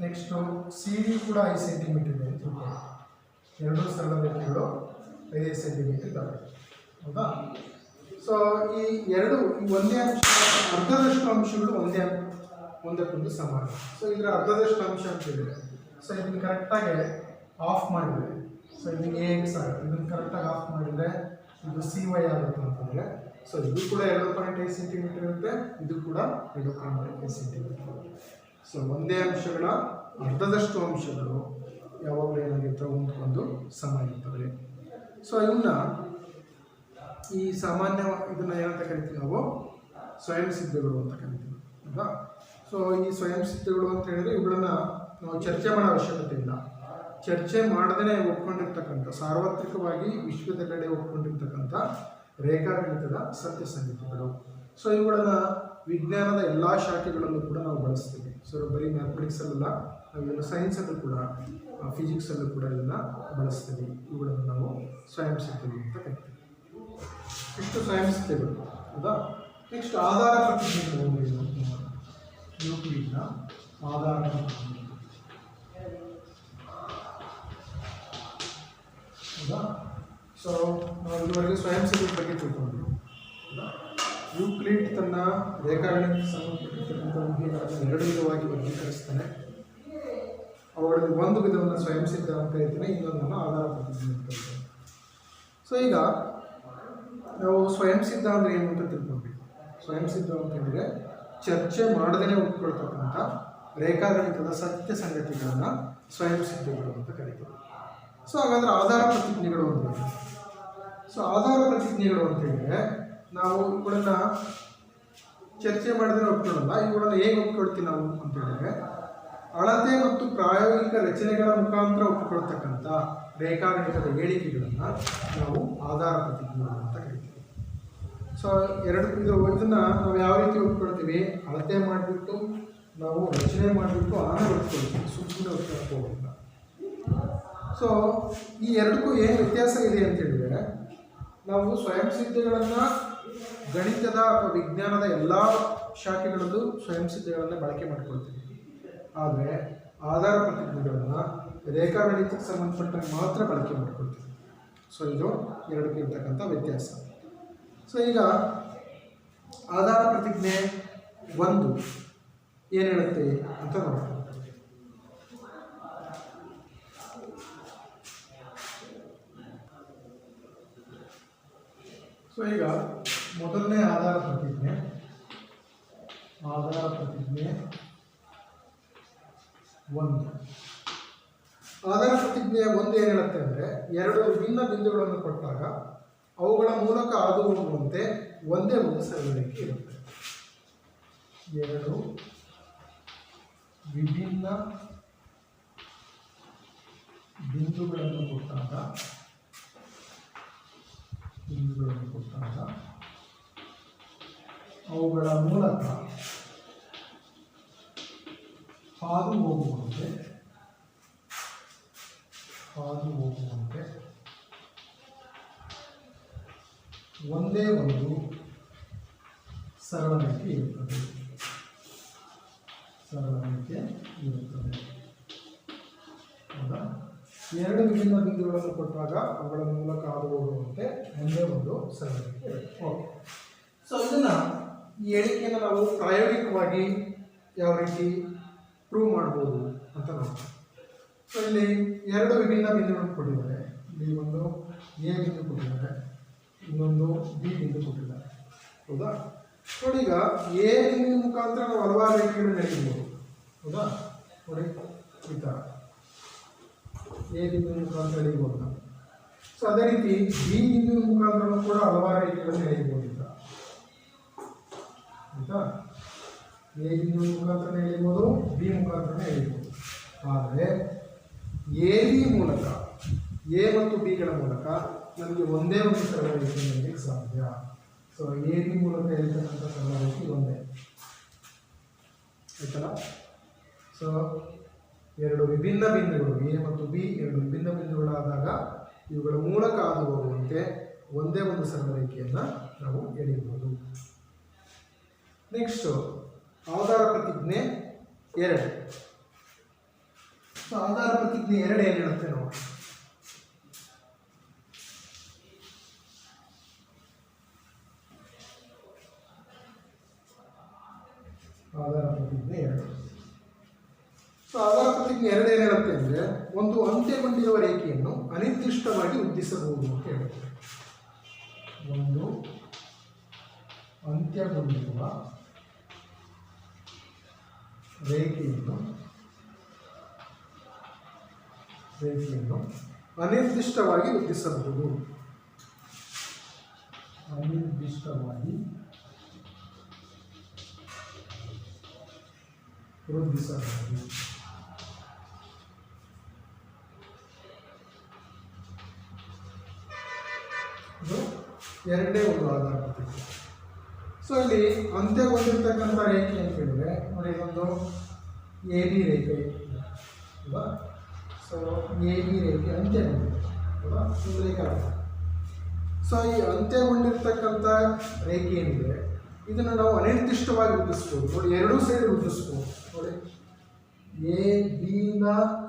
ನೆಕ್ಸ್ಟು ಸಿ ಡಿ ಕೂಡ 5 ಸೆಂಟಿಮೀಟರ್ ಇದೆ ಅಂತ ಹೇಳ್ತಾರೆ. 2 ಸರಳ ರೇಖೆಗಳು 5 ಸೆಂಟಿಮೀಟರ್ ಇದ್ದಾವೆ, ಹೌದಾ? ಸೊ ಈ ಒಂದೇ ಅಂಶ ಅರ್ಧದಷ್ಟು ಅಂಶಗಳು ಒಂದಕ್ಕೊಂದು ಸಮ. ಸೊ ಇದರ ಅರ್ಧದಷ್ಟು ಅಂಶ ಅಂತ ಹೇಳಿದರೆ ಸೊ ಇದನ್ನು ಕರೆಕ್ಟಾಗಿ ಆಫ್ ಮಾಡಿದರೆ ಸೊ ಇದನ್ನು ಎ ಎಕ್ಸ್ ಆಗುತ್ತೆ, ಇದನ್ನು ಕರೆಕ್ಟಾಗಿ ಆಫ್ ಮಾಡಿದರೆ ಇದು ಸಿ ವೈ ಆಗುತ್ತೆ ಅಂತಂದರೆ ಸೊ ಇದು ಕೂಡ 2.5 ಸೆಂಟಿಮೀಟರ್ ಇರುತ್ತೆ, ಇದು ಕೂಡ 2.5 ಸೆಂಟಿಮೀಟರ್. ಸೊ ಒಂದೇ ಅಂಶಗಳ ಅರ್ಧದಷ್ಟು ಅಂಶಗಳು ಯಾವಾಗಲೂ ಏನಾಗಿರ್ತವೆ, ಒಂದಕ್ಕೊಂದು ಸಮ ಇರ್ತವೆ. ಸೊ ಇವನ್ನ ಈ ಸಾಮಾನ್ಯ ಇದನ್ನು ಏನಂತ ಕರಿತೀವಿ ನಾವು, ಸ್ವಯಂ ಸಿದ್ಧಗಳು ಅಂತ ಕರಿತೀವಿ, ಹೌದಾ? ಸೊ ಈ ಸ್ವಯಂ ಸಿದ್ಧಗಳು ಅಂತ ಹೇಳಿದರೆ ಇವುಗಳನ್ನು ನಾವು ಚರ್ಚೆ ಮಾಡೋ ಅವಶ್ಯಕತೆ ಇಲ್ಲ. ಚರ್ಚೆ ಮಾಡದೇ ಒಪ್ಕೊಂಡಿರ್ತಕ್ಕಂಥ, ಸಾರ್ವತ್ರಿಕವಾಗಿ ವಿಶ್ವದೆಲ್ಲೆಡೆ ಒಪ್ಕೊಂಡಿರ್ತಕ್ಕಂಥ ರೇಖಾಗಣಿತದ ಸತ್ಯ ಸಂಗತಿಗಳು. ಸೊ ಇವುಗಳನ್ನು ವಿಜ್ಞಾನದ ಎಲ್ಲ ಶಾಖೆಗಳಲ್ಲೂ ಕೂಡ ನಾವು ಬಳಸ್ತೀವಿ. ಸೊ ಬರೀ ಮ್ಯಾಥಮೆಟಿಕ್ಸಲ್ಲ, ನಾವು ಇದನ್ನು ಸೈನ್ಸಲ್ಲೂ ಕೂಡ, ಫಿಸಿಕ್ಸಲ್ಲೂ ಕೂಡ ಇದನ್ನು ಬಳಸ್ತೀವಿ. ಇವುಗಳನ್ನು ನಾವು ಸ್ವಯಂ ಸಿದ್ಧಗಳು ಅಂತ ಕರಿತೀವಿ. ಇಷ್ಟು ಸ್ವಯಂ ಸಿದ್ಧಗಳು, ಹೌದಾ? ನೆಕ್ಸ್ಟ್ ಆಧಾರ ಪ್ರತಿಜ್ಞೆಗಳು. ಯೂಕ್ಲಿಡ್ನ ಆಧಾರ ಪ್ರತಿಜ್ಞೆ, ಹೌದಾ? ಸೊ ನಾವು ಇದುವರೆಗೆ ಸ್ವಯಂ ಸಿದ್ಧಗಳ ಬಗ್ಗೆ ತಿಳ್ಕೊಂಡ್ವಿ, ಹೌದಾ? ಯೂಕ್ಲಿಡ್ ತನ್ನ ರೇಖಾಗಣಿತಕ್ಕೆ ಸಂಬಂಧಪಟ್ಟಿರ್ತಕ್ಕಂಥ ವಿಧಿಗಳನ್ನು 2 ವಿಧವಾಗಿ ವರ್ಗೀಕರಿಸ್ತಾನೆ. ಅವುಗಳಲ್ಲಿ ಒಂದು ವಿಧವನ್ನು ಸ್ವಯಂ ಸಿದ್ಧ ಅಂತ ಕರಿತಾನೆ, ಇನ್ನೊಂದನ್ನು ಆಧಾರ ಪ್ರತಿಜ್ಞೆ ಅಂತ ಕರಿತಾನೆ. ಸೊ ಈಗ ನಾವು ಸ್ವಯಂ ಸಿದ್ಧ ಅಂದರೆ ಏನು ಅಂತ ತಿಳ್ಕೊಂಡ್ವಿ. ಸ್ವಯಂ ಸಿದ್ಧ ಅಂತ ಹೇಳಿದರೆ ಚರ್ಚೆ ಮಾಡದೇ ಒಪ್ಕೊಳ್ತಕ್ಕಂಥ ರೇಖಾಗಣಿತದ ಸತ್ಯ ಸಂಗತಿಗಳನ್ನು ಸ್ವಯಂ ಸಿದ್ಧಗಳು ಅಂತ ಕರಿತೀವಿ. ಸೊ ಹಾಗಾದರೆ ಆಧಾರ ಪ್ರತಿಜ್ಞೆಗಳು ಅಂತ. ಸೊ ಆಧಾರ ಪ್ರತಿಜ್ಞೆಗಳು ಅಂತ ಹೇಳಿದರೆ ನಾವು ಇವುಗಳನ್ನು ಚರ್ಚೆ ಮಾಡಿದ್ರೆ ಒಪ್ಕೊಳ್ಳಲ್ಲ. ಇವುಗಳನ್ನು ಹೇಗೆ ಒಪ್ಕೊಳ್ತೀವಿ ನಾವು ಅಂತ ಹೇಳಿದ್ರೆ ಅಳತೆ ಮತ್ತು ಪ್ರಾಯೋಗಿಕ ರಚನೆಗಳ ಮುಖಾಂತರ ಒಪ್ಪಿಕೊಳ್ತಕ್ಕಂಥ ರೇಖಾಗಣಿತದ ಹೇಳಿಕೆಗಳನ್ನು ನಾವು ಆಧಾರ ಪ್ರತಿಜ್ಞೆಗಳು ಅಂತ ಕರಿತೀವಿ. ಸೊ ಇದನ್ನು ನಾವು ಯಾವ ರೀತಿ ಒಪ್ಕೊಳ್ತೀವಿ, ಅಳತೆ ಮಾಡಿಬಿಟ್ಟು ನಾವು ರಚನೆ ಮಾಡಿಬಿಟ್ಟು ಆಮೇಲೆ ಒಪ್ಕೊಳ್ತೀವಿ, ಸುಮ್ಮನೆ ಒಪ್ಕೊಳ್ಳೋಕೆ ಹೋಗಿಲ್ಲ. ಸೊ ಈ ಎರಡಕ್ಕೂ ಏನು ವ್ಯತ್ಯಾಸ ಇದೆ ಅಂತ ಹೇಳಿದರೆ, ನಾವು ಸ್ವಯಂ ಸಿದ್ಧಗಳನ್ನು ಗಣಿತದ ಅಥವಾ ವಿಜ್ಞಾನದ ಎಲ್ಲ ಶಾಖೆಗಳಲ್ಲೂ ಸ್ವಯಂ ಸಿದ್ಧಗಳನ್ನು ಬಳಕೆ ಮಾಡಿಕೊಳ್ತೀವಿ. ಆದರೆ ಆಧಾರ ಪ್ರತಿಜ್ಞೆಗಳನ್ನು ರೇಖಾಗಣಿತಕ್ಕೆ ಸಂಬಂಧಪಟ್ಟ ಮಾತ್ರ ಬಳಕೆ ಮಾಡಿಕೊಳ್ತೀವಿ. ಸೊ ಇದು ಎರಡಕ್ಕೆ ಇರ್ತಕ್ಕಂಥ ವ್ಯತ್ಯಾಸ. ಸೊ ಈಗ ಆಧಾರ ಪ್ರತಿಜ್ಞೆ 1 ಏನು ಹೇಳುತ್ತೆ ಅಂತ ನೋಡೋಣ. ಸೊ ಈಗ ಮೊದಲನೇ ಆಧಾರ ಪ್ರತಿಜ್ಞೆ 1. ಆಧಾರ ಪ್ರತಿಜ್ಞೆ 1 ಏನು ಹೇಳುತ್ತೆ ಅಂದರೆ, 2 ವಿಭಿನ್ನ ಬಿಂದುಗಳನ್ನು ಕೊಟ್ಟಾಗ ಅವುಗಳ ಮೂಲಕ ಹಾದು ಹೋಗುವಂತೆ ಒಂದೇ ಒಂದು ಸರಳರೇಖೆ ಇರುತ್ತೆ. 2 ವಿಭಿನ್ನ ಬಿಂದುಗಳನ್ನು ಕೊಟ್ಟಾಗ ಅವುಗಳ ಮೂಲಕ ಹಾದು ಹೋಗುವಂತೆ ಒಂದೇ ಒಂದು ಸರಳ ರೇಖೆ ಇರುತ್ತದೆ. ಹೌದಾ? 2 ವಿಭಿನ್ನ ಬಿಂದುಗಳನ್ನು ಕೊಟ್ಟಾಗ ಅವುಗಳ ಮೂಲಕ ಹಾದು ಹೋಗುವಂತೆ ಒಂದೇ ಒಂದು ಸರಳ ರೇಖೆ ಇರುತ್ತೆ. ಓಕೆ. ಸೊ ಇದನ್ನು ಈ ಹೇಳಿಕೆಯನ್ನು ನಾವು ಪ್ರಾಯೋಗಿಕವಾಗಿ ಯಾವ ರೀತಿ ಪ್ರೂವ್ ಮಾಡ್ಬೋದು ಅಂತ ನೋಡ್ತೀವಿ. ಸೊ ಇಲ್ಲಿ 2 ವಿಭಿನ್ನ ಬಿಂದುಗಳನ್ನು ಕೊಟ್ಟಿದ್ದಾರೆ. ಇಲ್ಲಿ ಒಂದು ಎ ಬಿಂದು ಕೊಟ್ಟಿದ್ದಾರೆ, ಇನ್ನೊಂದು ಬಿ ಬಿಂದು ಕೊಟ್ಟಿದ್ದಾರೆ. ಹೌದಾ? ನೋಡಿ, ಈಗ ಎ ಬಿಂದು ಮುಖಾಂತರ ನಾವು ಹಲವಾರು ರೇಖೆಗಳನ್ನು ಎಳೆಯಬಹುದು. ಹೌದಾ? ನೋಡಿ, ಈ ಥರ ಎ ಬಿಂದು ಮುಖಾಂತರ ಎಳೆಯಬಹುದು ನಾವು. ಸೊ ಅದೇ ರೀತಿ ಬಿ ಬಿಂದು ಮುಖಾಂತರ ಕೂಡ ಹಲವಾರು ರೇಖೆಗಳನ್ನು ಎಳೆಯಬಹುದು. ಆಯಿತಾ? ಎ ಬಿಂದು ಮುಖಾಂತರ ಎಳೆಯಬಹುದು, ಬಿ ಮುಖಾಂತರ ಎಳೆಯಬಹುದು. ಆದರೆ ಎ ಬಿ ಮೂಲಕ, ಎ ಮತ್ತು ಬಿಗಳ ಮೂಲಕ ನಮಗೆ ಒಂದೇ ಒಂದು ಸರಳ ರೇಖೆ ಎಳೆಯಲಿಕ್ಕೆ ಸಾಧ್ಯ. ಸೊ ಎ ಬಿ ಮೂಲಕ ಎಳೆತಕ್ಕಂಥ ಸರಳ ರೇಖೆ ಒಂದೇ. ಆಯ್ತಲ್ಲ? ಸೊ 2 ವಿಭಿನ್ನ ಬಿಂದುಗಳು ಎ ಮತ್ತು ಬಿ 2 ವಿಭಿನ್ನ ಬಿಂದುಗಳಾದಾಗ ಇವುಗಳ ಮೂಲಕ ಹಾದು ಹೋಗುವಂತೆ ಒಂದೇ ಒಂದು ಸರಳ ರೇಖೆಯನ್ನು ನಾವು ಎಳೆಯಬಹುದು. ನೆಕ್ಸ್ಟ್ ಆಧಾರ ಪ್ರತಿಜ್ಞೆ 2. ಸೊ ಆಧಾರ ಪ್ರತಿಜ್ಞೆ 2 ಏನು ಹೇಳುತ್ತೆ ನೋಡಿ. ಆಧಾರ ಪ್ರತಿಜ್ಞೆ 2. ಸೊ ಆಧಾರ ಪ್ರತಿಜ್ಞೆ 2 ಏನು ಹೇಳುತ್ತೆ ಅಂದರೆ, ಒಂದು ಅಂತ್ಯಗೊಂಡಿರುವ ರೇಖೆಯನ್ನು ಅನಿರ್ದಿಷ್ಟವಾಗಿ ವೃದ್ಧಿಸಬಹುದು ಅಂತ ಹೇಳುತ್ತೆ. ಒಂದು ಅಂತ್ಯಗೊಂಡಿರುವ ರೇಖೆಯನ್ನು ಅನಿರ್ದಿಷ್ಟವಾಗಿ ವೃದ್ಧಿಸಬಹುದು. ಇದು ಎರಡನೇ ಒಂದು ಆಧಾರ ಪ್ರತಿಜ್ಞೆ. ಸೊ ಇಲ್ಲಿ ಅಂತ್ಯಗೊಂಡಿರ್ತಕ್ಕಂಥ ರೇಖೆ ಅಂತ ಹೇಳಿದ್ರೆ ನೋಡಿ, ಇದೊಂದು ಎ ಬಿ ರೇಖೆ ಅಲ್ವಾ? ಸೊ ಎ ಬಿ ರೇಖೆ ಅಂತ್ಯಗೊಂಡಿದೆ ಅಲ್ವಾ? ಒಂದು ರೇಖೆ. ಸೊ ಈ ಅಂತ್ಯಗೊಂಡಿರ್ತಕ್ಕಂಥ ರೇಖೆ ಏನಿದೆ ಇದನ್ನು ನಾವು ಅನಿರ್ದಿಷ್ಟವಾಗಿ ವೃದ್ಧಿಸ್ಬೋದು. ನೋಡಿ, ಎರಡೂ ಸೈಡ್ ವೃದ್ಧಿಸ್ಬೋದು. ನೋಡಿ, ಎ ಬಿನ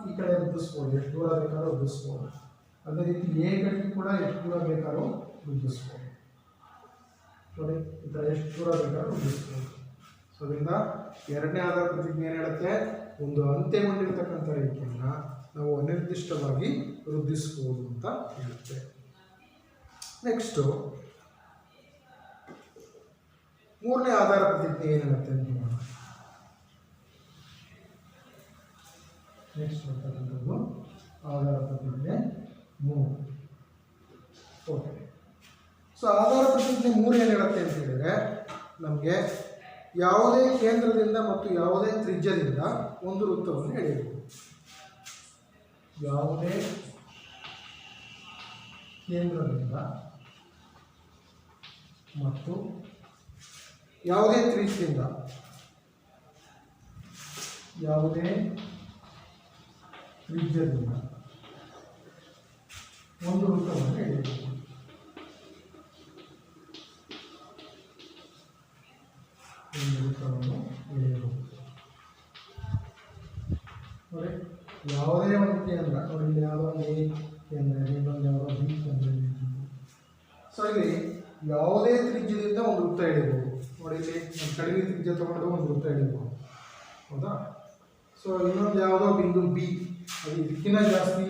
ಈ ಕಡೆ ವೃದ್ಧಿಸ್ಬೋದು, ಎಷ್ಟು ದೂರ ಬೇಕಾದ್ರೂ ವೃದ್ಧಿಸ್ಬೋದು. ಅದೇ ರೀತಿ ಎ ಕಡೆಗೆ ಕೂಡ ಎಷ್ಟು ದೂರ ಬೇಕಾದ್ರೂ ವೃದ್ಧಿಸ್ಬೋದು. ನೋಡಿ, ಈ ಥರ ಎಷ್ಟು ದೂರ ಬೇಕಾದ್ರೂ ವೃದ್ಧಿಸ್ಬೋದು. ಸೊ ಅದರಿಂದ ಎರಡನೇ ಆಧಾರ ಪ್ರತಿಜ್ಞೆ ಏನು ಹೇಳುತ್ತೆ, ಒಂದು ಅಂತ್ಯಗೊಂಡಿರ್ತಕ್ಕಂಥ ರೇಖೆಯನ್ನು ನಾವು ಅನಿರ್ದಿಷ್ಟವಾಗಿ ವೃದ್ಧಿಸ್ಬೋದು ಅಂತ ಹೇಳುತ್ತೆ. ನೆಕ್ಸ್ಟು ಮೂರನೇ ಆಧಾರ ಪ್ರತಿಜ್ಞೆ ಏನು ಹೇಳುತ್ತೆ ಅಂತ ನೋಡೋಣ. ನೆಕ್ಸ್ಟ್ ಬರ್ತಕ್ಕಂಥದ್ದು ಆಧಾರ ಪ್ರತಿಜ್ಞೆ 3. ಓಕೆ. ಸೊ ಆಧಾರ ಪ್ರತಿಜ್ಞೆ 3 ಏನು ಹೇಳುತ್ತೆ ಅಂತ ಹೇಳಿದರೆ, ನಮಗೆ ಯಾವುದೇ ಕೇಂದ್ರದಿಂದ ಮತ್ತು ಯಾವುದೇ ತ್ರಿಜ್ಯದಿಂದ ಒಂದು ವೃತ್ತವನ್ನು ಎಳೆಯಬಹುದು. ಯಾವುದೇ ಕೇಂದ್ರದಿಂದ ಮತ್ತು ಯಾವುದೇ ತ್ರಿಜ್ಯದಿಂದ ಒಂದು ವೃತ್ತವನ್ನು ಎಳೆಯಬಹುದು. ನೋಡಿ, ಯಾವುದೇ ಒಂದು ಕೇಂದ್ರ, ನೋಡಿ ಯಾವುದೋ ಒಂದು ಎ ಕೇಂದ್ರ, ಇನ್ನೊಂದು ಯಾವುದೋ ಬಿ ಕೇಂದ್ರ. ಸೊ ಇಲ್ಲಿ ಯಾವುದೇ ತ್ರಿಜ್ಯದಿಂದ ಒಂದು ವೃತ್ತ ಎಳಿಬಹುದು. ನೋಡಿ ಇಲ್ಲಿ ನಾನು ಕಡಿಮೆ ತ್ರಿಜ್ಯ ತಗೊಂಡು ಒಂದು ವೃತ್ತ ಎಳಿಬಹುದು, ಹೌದಾ? ಸೊ ಇನ್ನೊಂದು ಯಾವುದೋ ಬಿಂದು ಬಿ, ಅದು ಇದಕ್ಕಿಂತ ಜಾಸ್ತಿ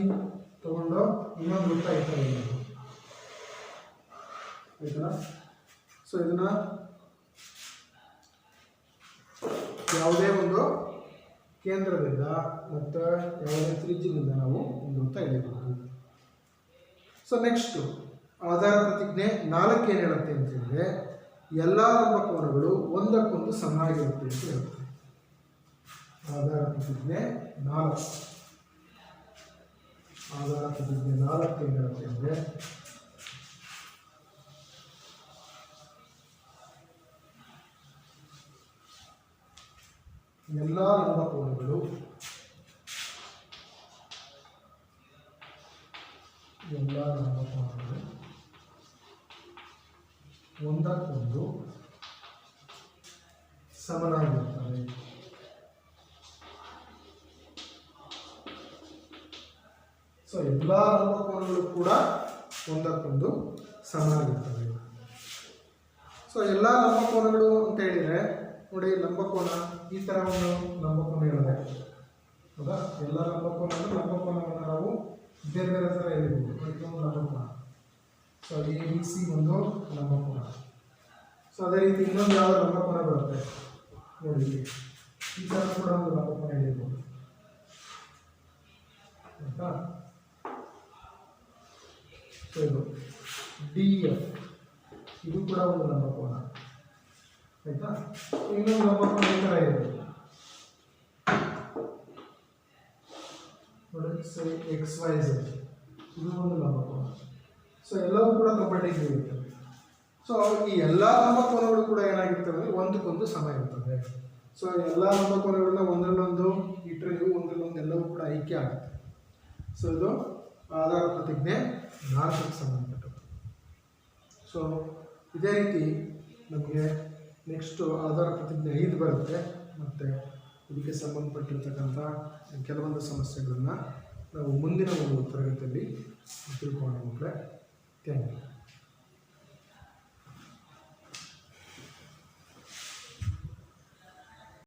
ತಗೊಂಡು ಇನ್ನೊಂದು ವೃತ್ತ ಎಳಿಬಹುದು, ಆಯ್ತಾ? ಸೊ ಇದನ್ನ ಯಾವುದೇ ಒಂದು ಕೇಂದ್ರದಿಂದ ಮತ್ತು ಯಾವುದೇ ತ್ರಿಜ್ಯದಿಂದ ನಾವು ಒಂದು ವೃತ್ತ ಎಳಿಬಹುದು. ಸೊ ನೆಕ್ಸ್ಟು ಆಧಾರ ಪ್ರತಿಜ್ಞೆ 4 ಏನು ಹೇಳುತ್ತೆ ಅಂತ ಹೇಳಿದ್ರೆ, ಎಲ್ಲ ಲಂಬಕೋನಗಳು ಒಂದಕ್ಕೊಂದು ಸಮನಾಗಿರುತ್ತೆ ಅಂತ ಹೇಳುತ್ತೆ. ಆಧಾರ ಪ್ರತಿಜ್ಞೆ 4 ಏನು ಹೇಳುತ್ತೆ ಅಂದರೆ, ಎಲ್ಲ ಲಂಬಕೋನಗಳು ಒಂದಕ್ಕೊಂದು ಸಮನಾಗಿರುತ್ತವೆ. ಸೊ ಎಲ್ಲ ಲಂಬಕೋನಗಳು ಕೂಡ ಒಂದಕ್ಕೊಂದು ಸಮನಾಗಿರ್ತವೆ. ಸೊ ಎಲ್ಲ ಲಂಬಕೋನಗಳು ಅಂತ ಹೇಳಿದರೆ ನೋಡಿ, ಲಂಬಕೋನ ಈ ಥರ ಒಂದು ಲಂಬಕೋನ ಹೇಳಿದೆ, ಹೌದಾ? ಎಲ್ಲ ಲಂಬಕೋನವನ್ನು ನಾವು ಬೇರೆ ಬೇರೆ ಥರ ಹೇಳಿರ್ಬೋದು. ಇದೊಂದು ಲಂಬಕೋನ, ಸೊ ಎ ಬಿ ಸಿ ಒಂದು ಲಂಬಕೋನ. ಸೊ ಅದೇ ರೀತಿ ಇನ್ನೊಂದು ಯಾವ ಲಂಬಕೋನ ಬರುತ್ತೆ ನೋಡಿ, ಈ ಥರ ಕೂಡ ಒಂದು ಲಂಬಕೋನ ಹೇಳಿರ್ಬೋದು, ಆಯಿತಾ? ಸೊ ಇದು ಡಿ ಎಫ್, ಇದು ಕೂಡ ಒಂದು ಲಂಬಕೋನ, ಆಯಿತಾ? ಇನ್ನೊಂದು ಲಂಬಕೋನ ಈ ಥರ ಇದೆ ನೋಡಿ, ಸೊ ಎಕ್ಸ್ ವೈ ಝೆಡ್, ಇದು ಒಂದು ಲಂಬಕೋನ. ಸೊ ಎಲ್ಲವೂ ಕೂಡ 90 ಡಿಗ್ರಿ ಇರ್ತವೆ. ಸೊ ಈ ಎಲ್ಲ ಲಂಬಕೋನಗಳು ಕೂಡ ಏನಾಗಿರ್ತವೆ ಅಂದರೆ ಒಂದಕ್ಕೊಂದು ಸಮ ಇರ್ತವೆ. ಸೊ ಎಲ್ಲ ಲಂಬಕೋನಗಳನ್ನ ಒಂದರಲ್ಲೊಂದು ಇಟ್ಟರೆ ಇವು ಒಂದರಲ್ಲೊಂದು ಎಲ್ಲವೂ ಕೂಡ ಐಕ್ಯ ಆಗುತ್ತೆ. ಸೊ ಇದು ಆಧಾರ ಪ್ರತಿಜ್ಞೆ 4ಕ್ಕೆ ಸಂಬಂಧಪಟ್ಟದ್ದು. ಸೊ ಇದೇ ರೀತಿ ನಮಗೆ ನೆಕ್ಸ್ಟು ಆಧಾರ ಪ್ರತಿಜ್ಞೆ 5 ಬರುತ್ತೆ. ಮತ್ತು ಇದಕ್ಕೆ ಸಂಬಂಧಪಟ್ಟಿರ್ತಕ್ಕಂಥ ಕೆಲವೊಂದು ಸಮಸ್ಯೆಗಳನ್ನು ನಾವು ಮುಂದಿನ ಒಂದು ತರಗತಿಯಲ್ಲಿ ತಿಳ್ಕೊಳ್ಳೋಣ ಮಕ್ಕಳೇ. Thank you.